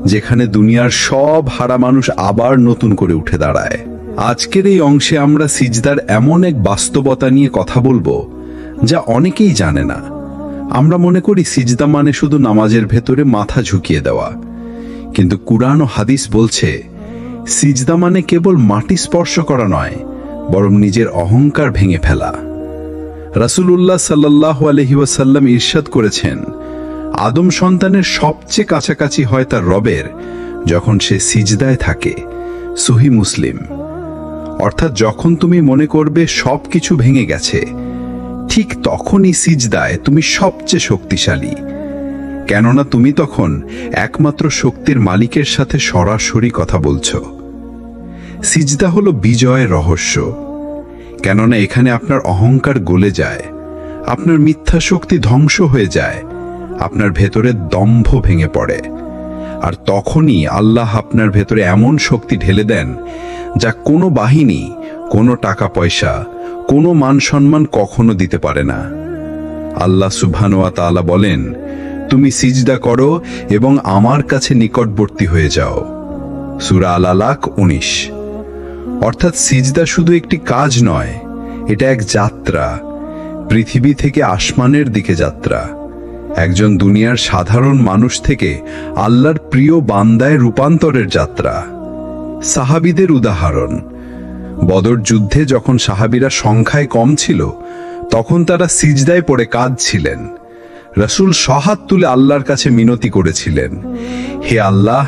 যেখানে দুনিয়ার সব হারা মানুষ আবার নতুন করে উঠে দাঁড়ায়। আজকের এই অংশে আমরা সিজদার এমন এক বাস্তবতা নিয়ে কথা বলবো যা অনেকেই জানে না। আমরা মনে করি সিজদা মানে শুধু নামাজের ভেতরে মাথা ঝুঁকিয়ে দেওয়া, কিন্তু কুরআন ও হাদিস বলছে সিজদা মানে কেবল মাটি স্পর্শ করা নয়, বরং নিজের অহংকার ভেঙে ফেলা। রাসূলুল্লাহ সাল্লাল্লাহু আলাইহি ওয়াসাল্লাম ইরশাদ করেছেন, আদম সন্তানের সবচেয়ে কাছাকাছি হয় তার রবের যখন সে সিজদায় থাকে। সহিহ মুসলিম। অর্থাৎ যখন তুমি মনে করবে সবকিছু ভেঙে গেছে, ঠিক তখনই সিজদায় তুমি সবচেয়ে শক্তিশালী। কেননা তুমি তখন একমাত্র শক্তির মালিকের সাথে সরাসরি কথা বলছো। সিজদা হলো বিজয়ের রহস্য। কেননা এখানে আপনার অহংকার গলে যায়, আপনার মিথ্যা শক্তি ধ্বংস হয়ে যায়, আপনার ভেতরে দম্ভ ভেঙে পড়ে। আর তখনই আল্লাহ আপনার ভেতরে এমন শক্তি ঢেলে দেন যা কোনো বাহিনী, কোনো টাকা পয়সা, কোনো মান সম্মান কখনো দিতে পারে না। আল্লাহ সুবহানাহু ওয়া তাআলা বলেন, তুমি সিজদা করো এবং আমার কাছে নিকটবর্তী হয়ে যাও। সূরা আল আলাক 19। অর্থাৎ সিজদা শুধু একটি কাজ নয়, এটা এক যাত্রা, পৃথিবী থেকে আসমানের দিকে যাত্রা। একজন দুনিয়ার সাধারণ মানুষ থেকে আল্লাহর প্রিয় বান্দায় রূপান্তরের যাত্রা। সাহাবীদের উদাহরণ, বদর যুদ্ধে যখন সাহাবীরা সংখ্যায় কম ছিল, তখন তারা সিজদায় পড়ে কাঁদছিলেন। রাসূল সহাত তুলে আল্লাহর কাছে মিনতি করেছিলেন, হে আল্লাহ,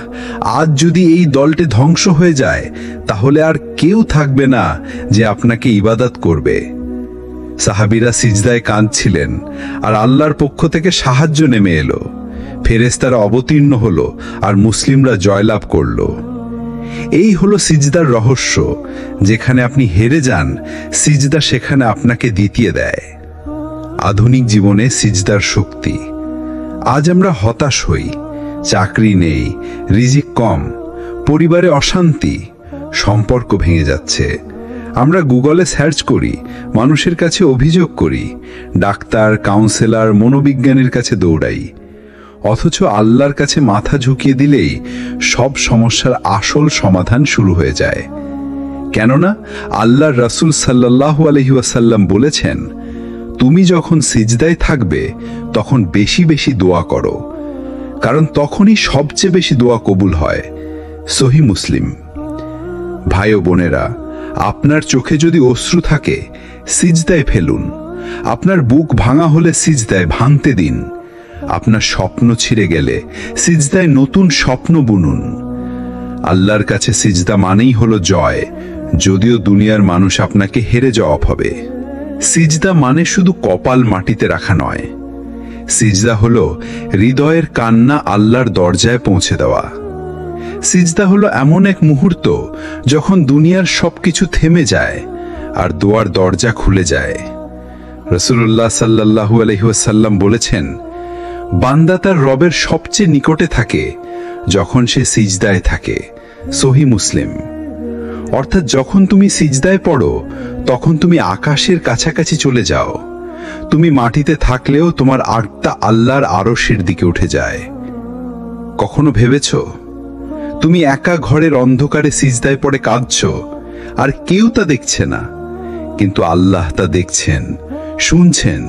আজ যদি এই দলটি ধ্বংস হয়ে যায়, তাহলে আর কেউ থাকবে না যে আপনাকে ইবাদত করবে। সাহাবীরা সিজদায় কাঁদছিলেন আর আল্লাহর পক্ষ থেকে সাহায্য নেমে এলো। ফেরেশতারা অবতীর্ণ হলো আর মুসলিমরা জয়লাভ করল। এই হলো সিজদার রহস্য। যেখানে আপনি হেরে যান, সিজদা সেখানে আপনাকে দ্বিতীয় দেয়। আধুনিক জীবনে সিজদার শক্তি। আজ আমরা হতাশ হই, চাকরি নেই, রিজিক কম, পরিবারে অশান্তি, সম্পর্ক ভেঙে যাচ্ছে। আমরা গুগলে সার্চ করি, মানুষের কাছে অভিযোগ করি, ডাক্তার, কাউন্সেলর, মনোবিজ্ঞানীর কাছে দৌড়াই। অথচ আল্লাহর কাছে মাথা ঝুঁকিয়ে দিলেই সব সমস্যার আসল সমাধান শুরু হয়ে যায়। কেননা আল্লাহর রাসূল সাল্লাল্লাহু আলাইহি ওয়াসাল্লাম বলেছেন, তুমি যখন সিজদায় থাকবে তখন বেশি বেশি দোয়া করো, কারণ তখনই সবচেয়ে বেশি দোয়া কবুল হয়। সহিহ মুসলিম। ভাই ও বোনেরা, আপনার চোখে যদি অশ্রু থাকে, সিজদায় ফেলুন। আপনার বুক ভাঙা হলে সিজদায় ভাঙতে দিন। আপনার স্বপ্ন ছিঁড়ে গেলে সিজদায় নতুন স্বপ্ন বুনুন। আল্লাহর কাছে সিজদা মানেই হলো জয়, যদিও দুনিয়ার মানুষ আপনাকে হেরে জবাব হবে। সিজদা মানে শুধু কপাল মাটিতে রাখা নয়। সিজদা হলো হৃদয়ের কান্না আল্লাহর দরজায় পৌঁছে দেওয়া। সিজদা হলো এমন এক মুহূর্ত যখন দুনিয়ার সবকিছু থেমে যায় আর দোয়ার দরজা খুলে যায়। রাসূলুল্লাহ সাল্লাল্লাহু আলাইহি ওয়াসাল্লাম বলেছেন, বান্দা তার রবের সবচেয়ে নিকটে থাকে যখন সে সিজদায় থাকে। সহিহ মুসলিম। অর্থাৎ যখন তুমি সিজদায় পড়ো তখন তুমি আকাশের কাছাকাছি চলে যাও। তুমি মাটিতে থাকলেও তোমার আত্মা আল্লাহর আরশের দিকে উঠে যায়। কখনো ভেবেছো তুমি একা ঘরের অন্ধকারে সিজদায় পড়ে কাঁদছো আর কেউ তা দেখছে না, কিন্তু আল্লাহ তা দেখছেন, শুনছেন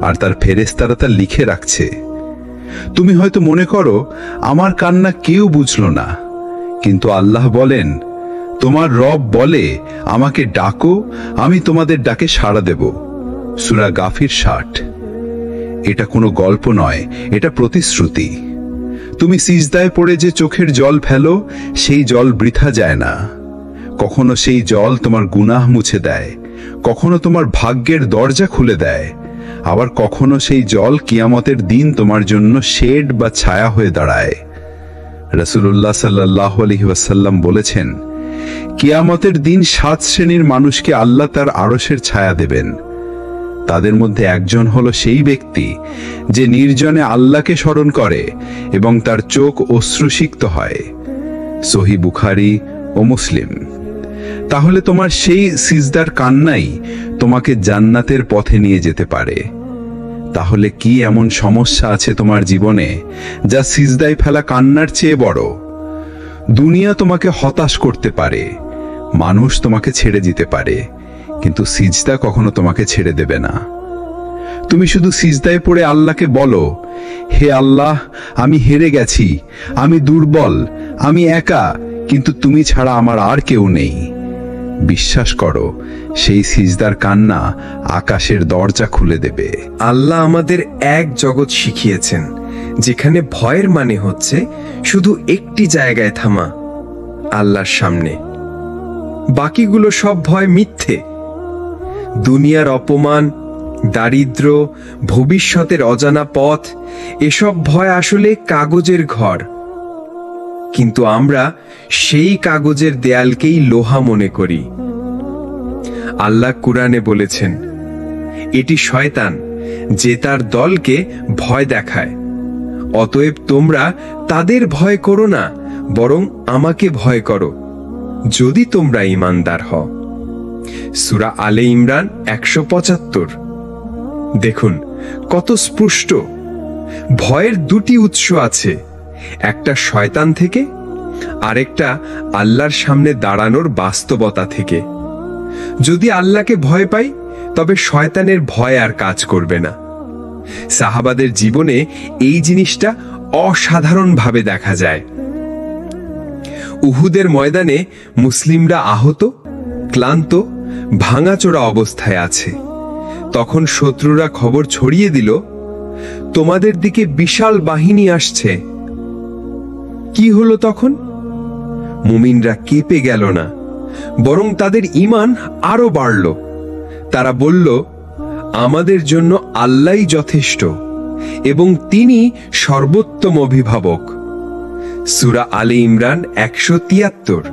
আর তার ফেরেশতারা তা লিখে রাখছে। তুমি হয়তো মনে করো আমার কান্না কেউ বুঝলো না, কিন্তু আল্লাহ বলেন, তোমার রব বলে আমাকে ডাকো, আমি তোমাদের ডাকে সাড়া দেব। সূরা গাফির 60। এটা কোনো গল্প নয়, এটা প্রতিশ্রুতি। তুমি সিজদায় পড়ে যে চোখের জল ফেলো, সেই জল বৃথা যায় না। কখনো সেই জল তোমার গুনাহ মুছে দেয়, কখনো তোমার ভাগ্যের দরজা খুলে দেয়, আবার কখনো সেই জল কিয়ামতের দিন তোমার জন্য শেড বা ছায়া হয়ে দাঁড়ায়। রাসূলুল্লাহ সাল্লাল্লাহু আলাইহি ওয়াসাল্লাম বলেছেন, কিয়ামতের দিন 7 শ্রেণীর মানুষকে আল্লাহ তার আরশের ছায়া দেবেন। তাদের মধ্যে একজন হলো সেই ব্যক্তি যে নির্জনে আল্লাহকে স্মরণ করে এবং তার চোখ অশ্রুসিক্ত হয়। সহিহ বুখারী ও মুসলিম। তাহলে তোমার সেই সিজদার কান্নাই তোমাকে জান্নাতের পথে নিয়ে যেতে পারে। তাহলে কি এমন সমস্যা আছে তোমার জীবনে যা সিজদায় ফেলা কান্নার চেয়ে বড়? দুনিয়া তোমাকে হতাশ করতে পারে, মানুষ তোমাকে ছেড়ে দিতে পারে, কিন্তু সিজদা কখনো তোমাকে ছেড়ে দেবে না। তুমি শুধু সিজদায় পড়ে আল্লাহকে বলো, হে আল্লাহ, আমি হেরে গেছি, আমি দুর্বল, আমি একা, কিন্তু তুমি ছাড়া আমার আর কেউ নেই। বিশ্বাস করো, সেই সিজদার কান্না আকাশের দরজা খুলে দেবে। আল্লাহ আমাদের এক জগৎ শিখিয়েছেন যেখানে ভয়ের মানে হচ্ছে শুধু একটি জায়গায় থামা, আল্লাহর সামনে। বাকিগুলো সব ভয় মিথ্যে। দুনিয়ার অপমান, দারিদ্র, ভবিষ্যতের অজানা পথ, এসব ভয় আসলে কাগজের ঘর। কিন্তু আমরা সেই কাগজের দেয়ালকেই লোহা মনে করি। আল্লাহ কুরআনে বলেছেন, এটি শয়তান যে তার দলকে ভয় দেখায়। অতএব তোমরা তাদের ভয় করো না, বরং আমাকে ভয় করো, যদি তোমরা ঈমানদার হও। সূরা আলে ইমরান 175। দেখুন কত স্পষ্ট। ভয়ের দুটি উৎস আছে, একটা শয়তান থেকে, আরেকটা আল্লাহর সামনে দাঁড়ানোর বাস্তবতা থেকে। যদি আল্লাহকে ভয় পাই তবে শয়তানের ভয় আর কাজ করবে না। সাহাবাদের জীবনে এই জিনিসটা অসাধারণভাবে দেখা যায়। উহুদের ময়দানে মুসলিমরা আহত, ক্লান্ত, ভাঙাচোরা অবস্থায় আছে। তখন শত্রুরা খবর ছড়িয়ে দিল, তোমাদের দিকে বিশাল বাহিনী আসছে। কি হলো তখন? মুমিনরা কেঁপে গেল না, বরং তাদের ঈমান আরো বাড়ল। তারা বলল, আমাদের জন্য আল্লাহই যথেষ্ট এবং তিনি সর্বোত্তম অভিভাবক। সূরা আলে ইমরান 173।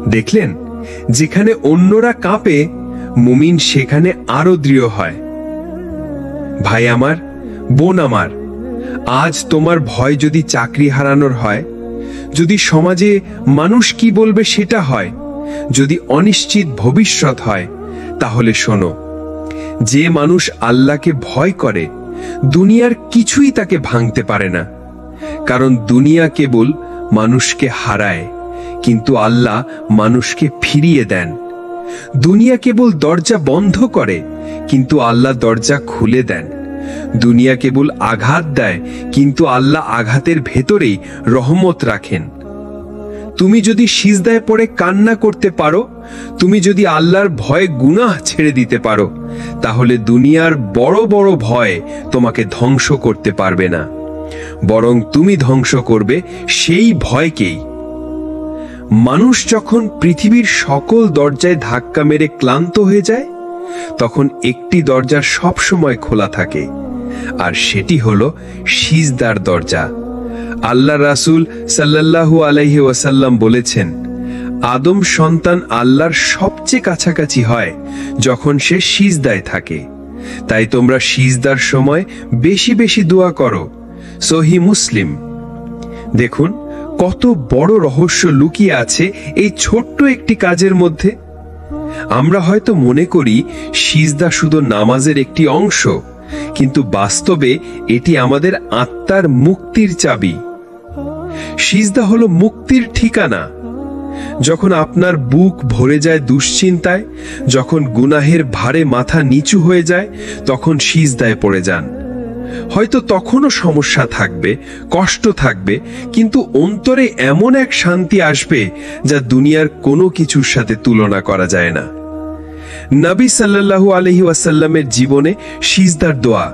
দেখলেন, যেখানে অন্যরা কাঁপে মুমিন সেখানে আরো দৃঢ় হয়। ভাই আমার, বোন আমার, আজ তোমার ভয় যদি চাকরি হারানোর হয়, যদি সমাজে মানুষ কি বলবে সেটা হয়, যদি অনিশ্চিত ভবিষ্যৎ হয়, তাহলে শোনো, যে মানুষ আল্লাহকে ভয় করে দুনিয়ার কিছুই তাকে ভাঙতে পারে না। কারণ দুনিয়া কেবল মানুষকে হারায়, কিন্তু আল্লাহ মানুষকে ফিরিয়ে দেন। দুনিয়া কেবল দরজা বন্ধ করে, কিন্তু আল্লাহ দরজা খুলে দেন। দুনিয়া কেবল আঘাত দেয়, কিন্তু আল্লাহ আঘাতের ভেতরেই রহমত রাখেন। তুমি যদি সিজদায় পড়ে কান্না করতে পারো, তুমি যদি আল্লাহর ভয়ে গুনাহ ছেড়ে দিতে পারো, তাহলে দুনিয়ার বড় বড় ভয় তোমাকে ধ্বংস করতে পারবে না, বরং তুমি ধ্বংস করবে সেই ভয়কেই। মানুষ যখন পৃথিবীর সকল দরজায় ধাক্কা মেরে ক্লান্ত হয়ে যায়, তখন একটি দরজা সব সময় খোলা থাকে, আর সেটি হলো সিজদার দরজা। আল্লাহ রাসূল সাল্লাল্লাহু আলাইহি ওয়াসাল্লাম বলেছেন, আদম সন্তান আল্লাহর সবচেয়ে কাছাকাছি হয় যখন সে সিজদায় থাকে। তাই তোমরা সিজদার সময় বেশি বেশি দোয়া করো। সহিহ মুসলিম। দেখুন কত বড় রহস্য লুকিয়ে আছে এই ছোট্ট একটি কাজের মধ্যে। আমরা হয়তো মনে করি সিজদা শুধু নামাজের একটি অংশ, কিন্তু বাস্তবে এটি আমাদের আত্মার মুক্তির চাবি। সিজদা হলো মুক্তির ঠিকানা। যখন আপনার বুক ভরে যায় দুশ্চিন্তায়, যখন গুনাহের ভারে মাথা নিচু হয়ে যায়, তখন সিজদায় পড়ে যান। হয়তো তখনও সমস্যা থাকবে, কষ্ট থাকবে, কিন্তু অন্তরে এমন এক শান্তি আসবে যা দুনিয়ার কোনো কিছুর সাথে তুলনা করা যায় না। নবী সাল্লাল্লাহু আলাইহি ওয়াসাল্লামের জীবনে সিজদার দোয়া।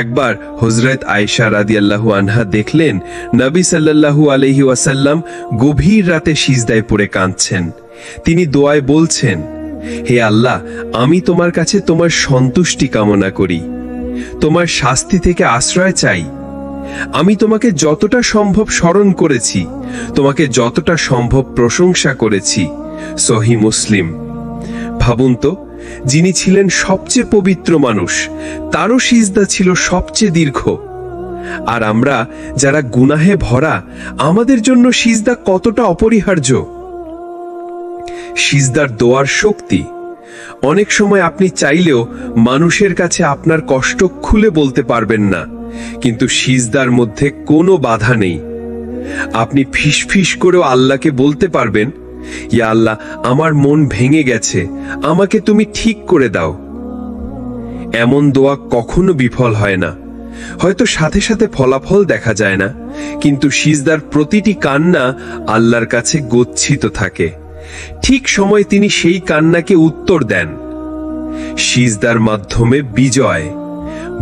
একবার হযরত আয়েশা রাদিয়াল্লাহু আনহা দেখলেন নবী সাল্লাল্লাহু আলাইহি ওয়াসাল্লাম গভীর রাতে সিজদায় পড়ে কাঁদছেন। তিনি দোয়ায় বলছেন, হে আল্লাহ, আমি তোমার কাছে তোমার সন্তুষ্টি কামনা করি, তোমার শাস্তি থেকে আশ্রয় চাই। আমি তোমাকে যতটা সম্ভব স্মরণ করেছি, তোমাকে যতটা সম্ভব প্রশংসা করেছি। সহিহ মুসলিম। ভাবুন তো, যিনি ছিলেন সবচেয়ে পবিত্র মানুষ, তারও সিজদা ছিল সবচেয়ে দীর্ঘ। আর আমরা যারা গুনাহে ভরা, আমাদের জন্য সিজদা কতটা অপরিহার্য। সিজদার দোয়ার শক্তি। অনেক সময় আপনি চাইলেও মানুষের কাছে আপনার কষ্ট খুলে বলতে পারবেন না, কিন্তু সিজদার মধ্যে কোনো বাধা নেই। আপনি ফিসফিস করেও আল্লাহকে বলতে পারবেন, ইয়া আল্লাহ, আমার মন ভেঙে গেছে, আমাকে তুমি ঠিক করে দাও। এমন দোয়া কখনো বিফল হয় না। হয়তো সাথে সাথে ফলাফল দেখা যায় না, কিন্তু সিজদার প্রতিটি কান্না আল্লাহর কাছে গচ্ছিত থাকে। ঠিক সময় তিনি সেই কান্নাকে উত্তর দেন। সিজদার মাধ্যমে বিজয়।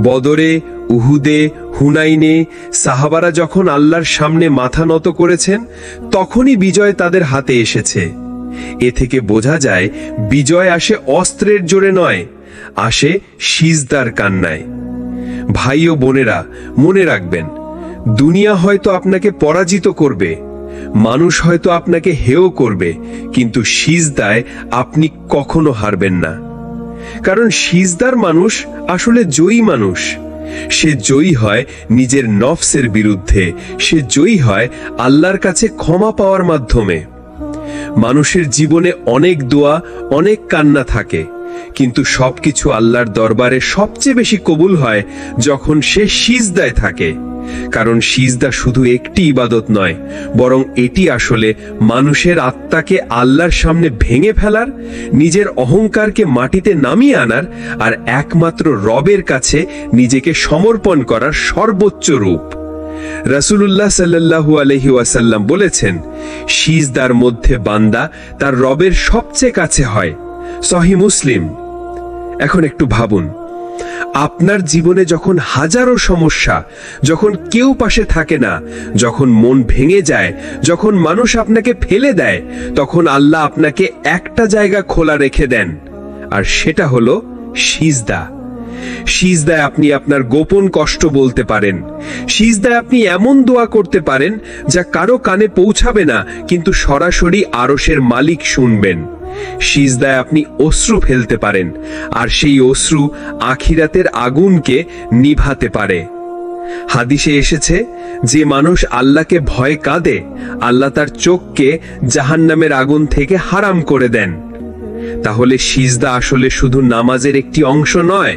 বদরে, উহুদে, হুনাইনে সাহাবারা যখন আল্লাহর সামনে মাথা নত করেছেন, তখনই বিজয় তাদের হাতে এসেছে। এ থেকে বোঝা যায় বিজয় আসে অস্ত্রের জোরে নয়, আসে সিজদার কান্নায়। ভাই ও বোনেরা, মনে রাখবেন, দুনিয়া হয়তো আপনাকে পরাজিত করবে, মানুষ হয়তো আপনাকে হেয় করবে, কিন্তু সিজদায় আপনি কখনো হারবেন না। কারণ সিজদার মানুষ আসলে জয়ী মানুষ। সে জয়ী হয় নিজের নফসের বিরুদ্ধে, সে জয়ী হয় আল্লাহর কাছে ক্ষমা পাওয়ার মাধ্যমে। মানুষের জীবনে অনেক দোয়া, অনেক কান্না থাকে, কিন্তু সবকিছু আল্লাহর দরবারে সবচেয়ে বেশি কবুল হয় যখন সে সিজদায় থাকে। কারণ সিজদা শুধু একটি ইবাদত নয়, বরং এটি আসলে মানুষের আত্মাকে আল্লাহর সামনে ভেঙে ফেলার, নিজের অহংকারকে মাটিতে নামিয়ে আনার, আর একমাত্র রবের কাছে নিজেকে সমর্পণ করার সর্বোচ্চ রূপ। রাসূলুল্লাহ সাল্লাল্লাহু আলাইহি ওয়াসাল্লাম বলেছেন, সিজদার মধ্যে বান্দা তার রবের সবচেয়ে কাছে হয়। সহিহ মুসলিম। এখন একটু ভাবুন, আপনার জীবনে যখন হাজারো সমস্যা, যখন কেউ পাশে থাকে না, যখন মন ভেঙে যায়, যখন মানুষ আপনাকে ফেলে দেয়, তখন আল্লাহ আপনাকে একটা জায়গা খোলা রেখে দেন, আর সেটা হলো সিজদা। সিজদায় আপনি আপনার গোপন কষ্ট বলতে পারেন। সিজদায় আপনি এমন দোয়া করতে পারেন যা কারো কানে পৌঁছাবে না, কিন্তু সরাসরি আরশের মালিক শুনবেন। সিজদায় আপনি অশ্রু ফেলতে পারেন, আর সেই অশ্রু আখিরাতের আগুনকে নিভাতে পারে। হাদিসে এসেছে, যে মানুষ আল্লাহকে ভয় কাঁদে, আল্লাহ তার চোখকে জাহান্নামের আগুন থেকে হারাম করে দেন। তাহলে সিজদা আসলে শুধু নামাজের একটি অংশ নয়,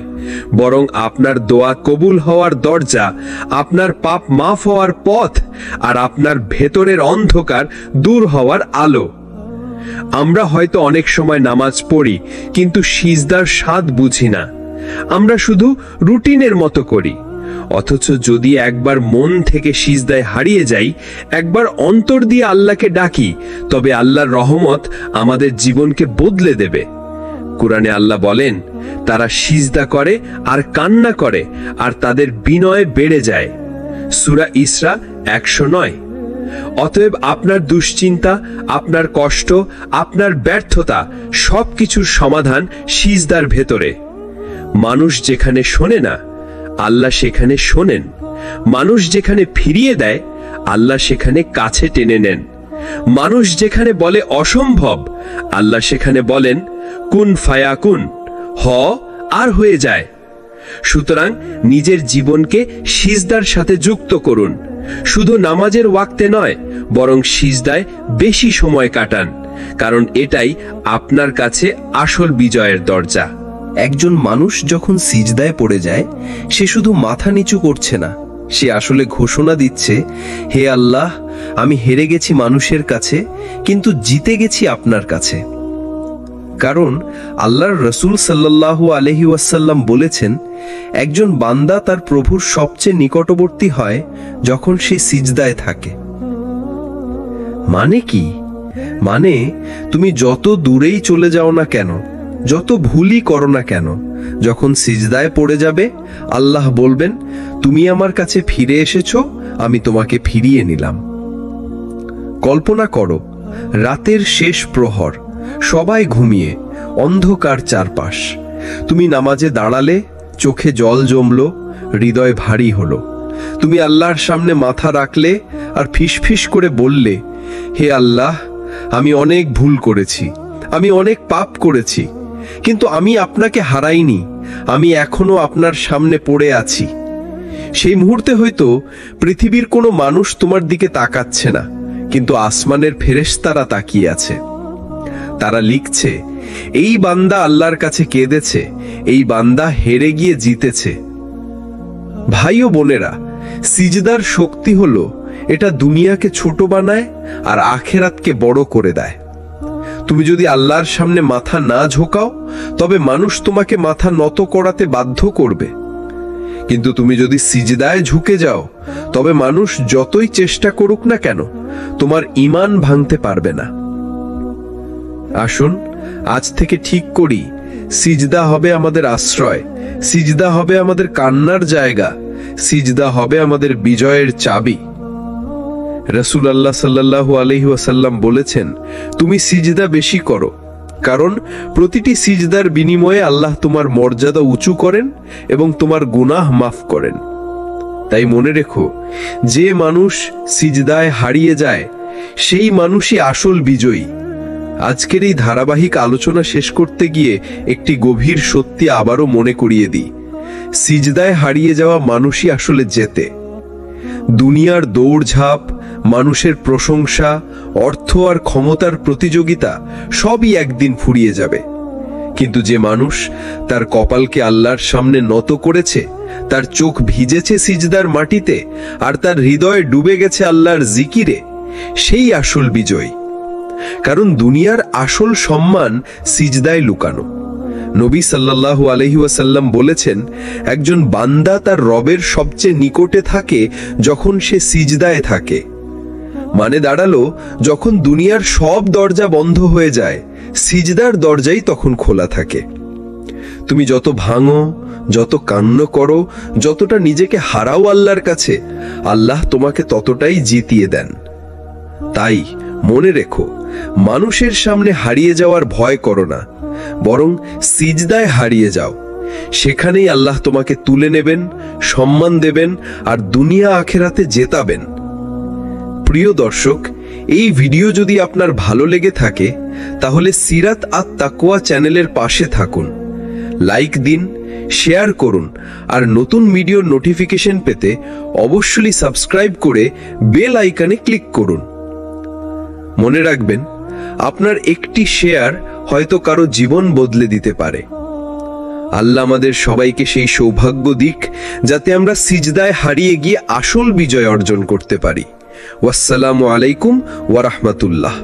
বরং আপনার দোয়া কবুল হওয়ার দরজা, আপনার পাপ মাফ হওয়ার পথ, আর আপনার ভেতরের অন্ধকার দূর হওয়ার আলো। আমরা হয়তো অনেক সময় নামাজ পড়ি, কিন্তু সিজদার স্বাদ বুঝি না। আমরা শুধু রুটিনের মতো করি। অথচ যদি একবার মন থেকে সিজদায় হারিয়ে যাই, একবার অন্তর দিয়ে আল্লাহকে ডাকি, তবে আল্লাহর রহমত আমাদের জীবনকে বদলে দেবে। কুরআনে আল্লাহ বলেন, তারা সিজদা করে আর কান্না করে, আর তাদের বিনয় বেড়ে যায়। সূরা ইসরা 109। অতএব আপনার দুশ্চিন্তা, আপনার কষ্ট, আপনার ব্যর্থতা, সবকিছুর সমাধান সিজদার ভেতরে। মানুষ যেখানে শোনে না, আল্লাহ সেখানে শোনেন। মানুষ যেখানে ফিরিয়ে দেয়, আল্লাহ সেখানে কাছে টেনে নেন। মানুষ যেখানে বলে অসম্ভব, আল্লাহ সেখানে বলেন কুন ফায়াকুন, হ আর হয়ে যায়। সুতরাং নিজের জীবনকে সিজদার সাথে যুক্ত করুন। শুধু নামাজের ওয়াক্তে নয়, বরং সিজদায় বেশি সময় কাটান, কারণ এটাই আপনার কাছে আসল বিজয়ের দরজা। একজন মানুষ যখন সিজদায় পড়ে যায়, সে শুধু মাথা নিচু করছে না, সে আসলে ঘোষণা দিচ্ছে, হে আল্লাহ, আমি হেরে গেছি মানুষের কাছে, কিন্তু জিতে গেছি আপনার কাছে। কারণ আল্লাহর রাসূল সাল্লাল্লাহু আলাইহি ওয়াসাল্লাম বলেছেন, একজন বান্দা তার প্রভুর সবচেয়ে নিকটবর্তী হয় যখন সে সিজদায় থাকে। মানে কি? মানে তুমি যত দূরেই চলে যাও না কেন, যত ভুলই করো না কেন, যখন সিজদায় পড়ে যাবে, আল্লাহ বলবেন, তুমি আমার কাছে ফিরে এসেছো, আমি তোমাকে ফিরিয়ে নিলাম। কল্পনা করো, রাতের শেষ প্রহর, সবাই ঘুমিয়ে, অন্ধকার চারপাশ। তুমি নামাজে দাঁড়ালে, চোখে জল জমলো, হৃদয় ভারী হলো। তুমি আল্লাহর সামনে মাথা রাখলে আর ফিসফিস করে বললে, হে আল্লাহ, আমি অনেক ভুল করেছি, আমি অনেক পাপ করেছি, কিন্তু আমি আপনাকে হারাইনি, আমি এখনো আপনার সামনে পড়ে আছি। সেই মুহূর্তে হয়তো পৃথিবীর কোনো মানুষ তোমার দিকে তাকাচ্ছে না, কিন্তু আসমানের ফেরেশতারা তাকিয়ে আছে। তারা লিখছে, এই বান্দা আল্লাহর কাছে কেঁদেছে, এই বান্দা হেরে গিয়ে জিতেছে। ভাই ও বোনেরা, সিজদার শক্তি হলো, এটা দুনিয়াকে ছোট বানায় আর আখেরাতকে বড় করে দেয়। তুমি যদি আল্লাহর সামনে মাথা না ঝোকাও, তবে মানুষ তোমাকে মাথা নত করাতে বাধ্য করবে। কিন্তু তুমি যদি সিজদায় ঝুঁকে যাও, তবে মানুষ যতই চেষ্টা করুক না কেন, তোমার ঈমান ভাঙতে পারবে না। আসুন আজ থেকে ঠিক করি, সিজদা হবে আমাদের আশ্রয়, সিজদা হবে আমাদের কান্নার জায়গা, সিজদা হবে আমাদের বিজয়ের চাবি। রাসূলুল্লাহ সাল্লাল্লাহু আলাইহি ওয়াসাল্লাম বলেছেন, তুমি সিজদা বেশি করো, কারণ প্রতিটি সিজদার বিনিময়ে আল্লাহ তোমার মর্যাদা উঁচু করেন এবং তোমার গুনাহ মাফ করেন। তাই মনে রেখো, যে মানুষ সিজদায় হারিয়ে যায়, সেই মানুষই আসল বিজয়ী। আজকের এই ধারাবাহিক আলোচনা শেষ করতে গিয়ে একটি গভীর সত্যি আবারও মনে করিয়ে দিই, সিজদায় হারিয়ে যাওয়া মানুষই আসলে জেতে। দুনিয়ার দৌড়ঝাঁপ, মানুষের প্রশংসা, অর্থ আর ক্ষমতার প্রতিযোগিতা সবই একদিন ফুরিয়ে যাবে, কিন্তু যে মানুষ তার কপালকে আল্লাহর সামনে নত করেছে, তার চোখ ভিজেছে সিজদার মাটিতে, আর তার হৃদয়ে ডুবে গেছে আল্লাহর জিকিরে, সেই আসল বিজয়। কারণ দুনিয়ার আসল সম্মান সিজদায় লুকানো। নবী সাল্লাল্লাহু আলাইহি ওয়াসাল্লাম বলেছেন, একজন বান্দা তার রবের সবচেয়ে নিকটে থাকে যখন সে সিজদায় থাকে। মানে দাঁড়ালো, যখন দুনিয়ার সব দরজা বন্ধ হয়ে যায়, সিজদার দরজাই তখন খোলা থাকে। তুমি যত ভাঙো, যত কান্না করো, যতটা নিজেকে হারাও আল্লাহর কাছে, আল্লাহ তোমাকে ততটাই জিতিয়ে দেন। তাই মনে রেখো, মানুষের সামনে হারিয়ে যাওয়ার ভয় করো না, বরং সিজদায় হারিয়ে যাও। সেখানেই আল্লাহ তোমাকে তুলে নেবেন, সম্মান দেবেন আর দুনিয়া আখেরাতে জেতাবেন। প্রিয় দর্শক, এই ভিডিও যদি আপনার ভালো লেগে থাকে তাহলে সিরাত আত তাকওয়া চ্যানেলের পাশে থাকুন, লাইক দিন, শেয়ার করুন আর নতুন ভিডিওর নোটিফিকেশন পেতে অবশ্যই সাবস্ক্রাইব করে বেল আইকনে ক্লিক করুন। মনে রাখবেন, আপনার একটি শেয়ার হয়তো কারো জীবন বদলে দিতে পারে। আল্লাহ আমাদের সবাইকে সেই সৌভাগ্য দিক যাতে আমরা সিজদায় হারিয়ে গিয়ে আসল বিজয় অর্জন করতে পারি। ওয়াসসালামু আলাইকুম ওয়া রাহমাতুল্লাহ।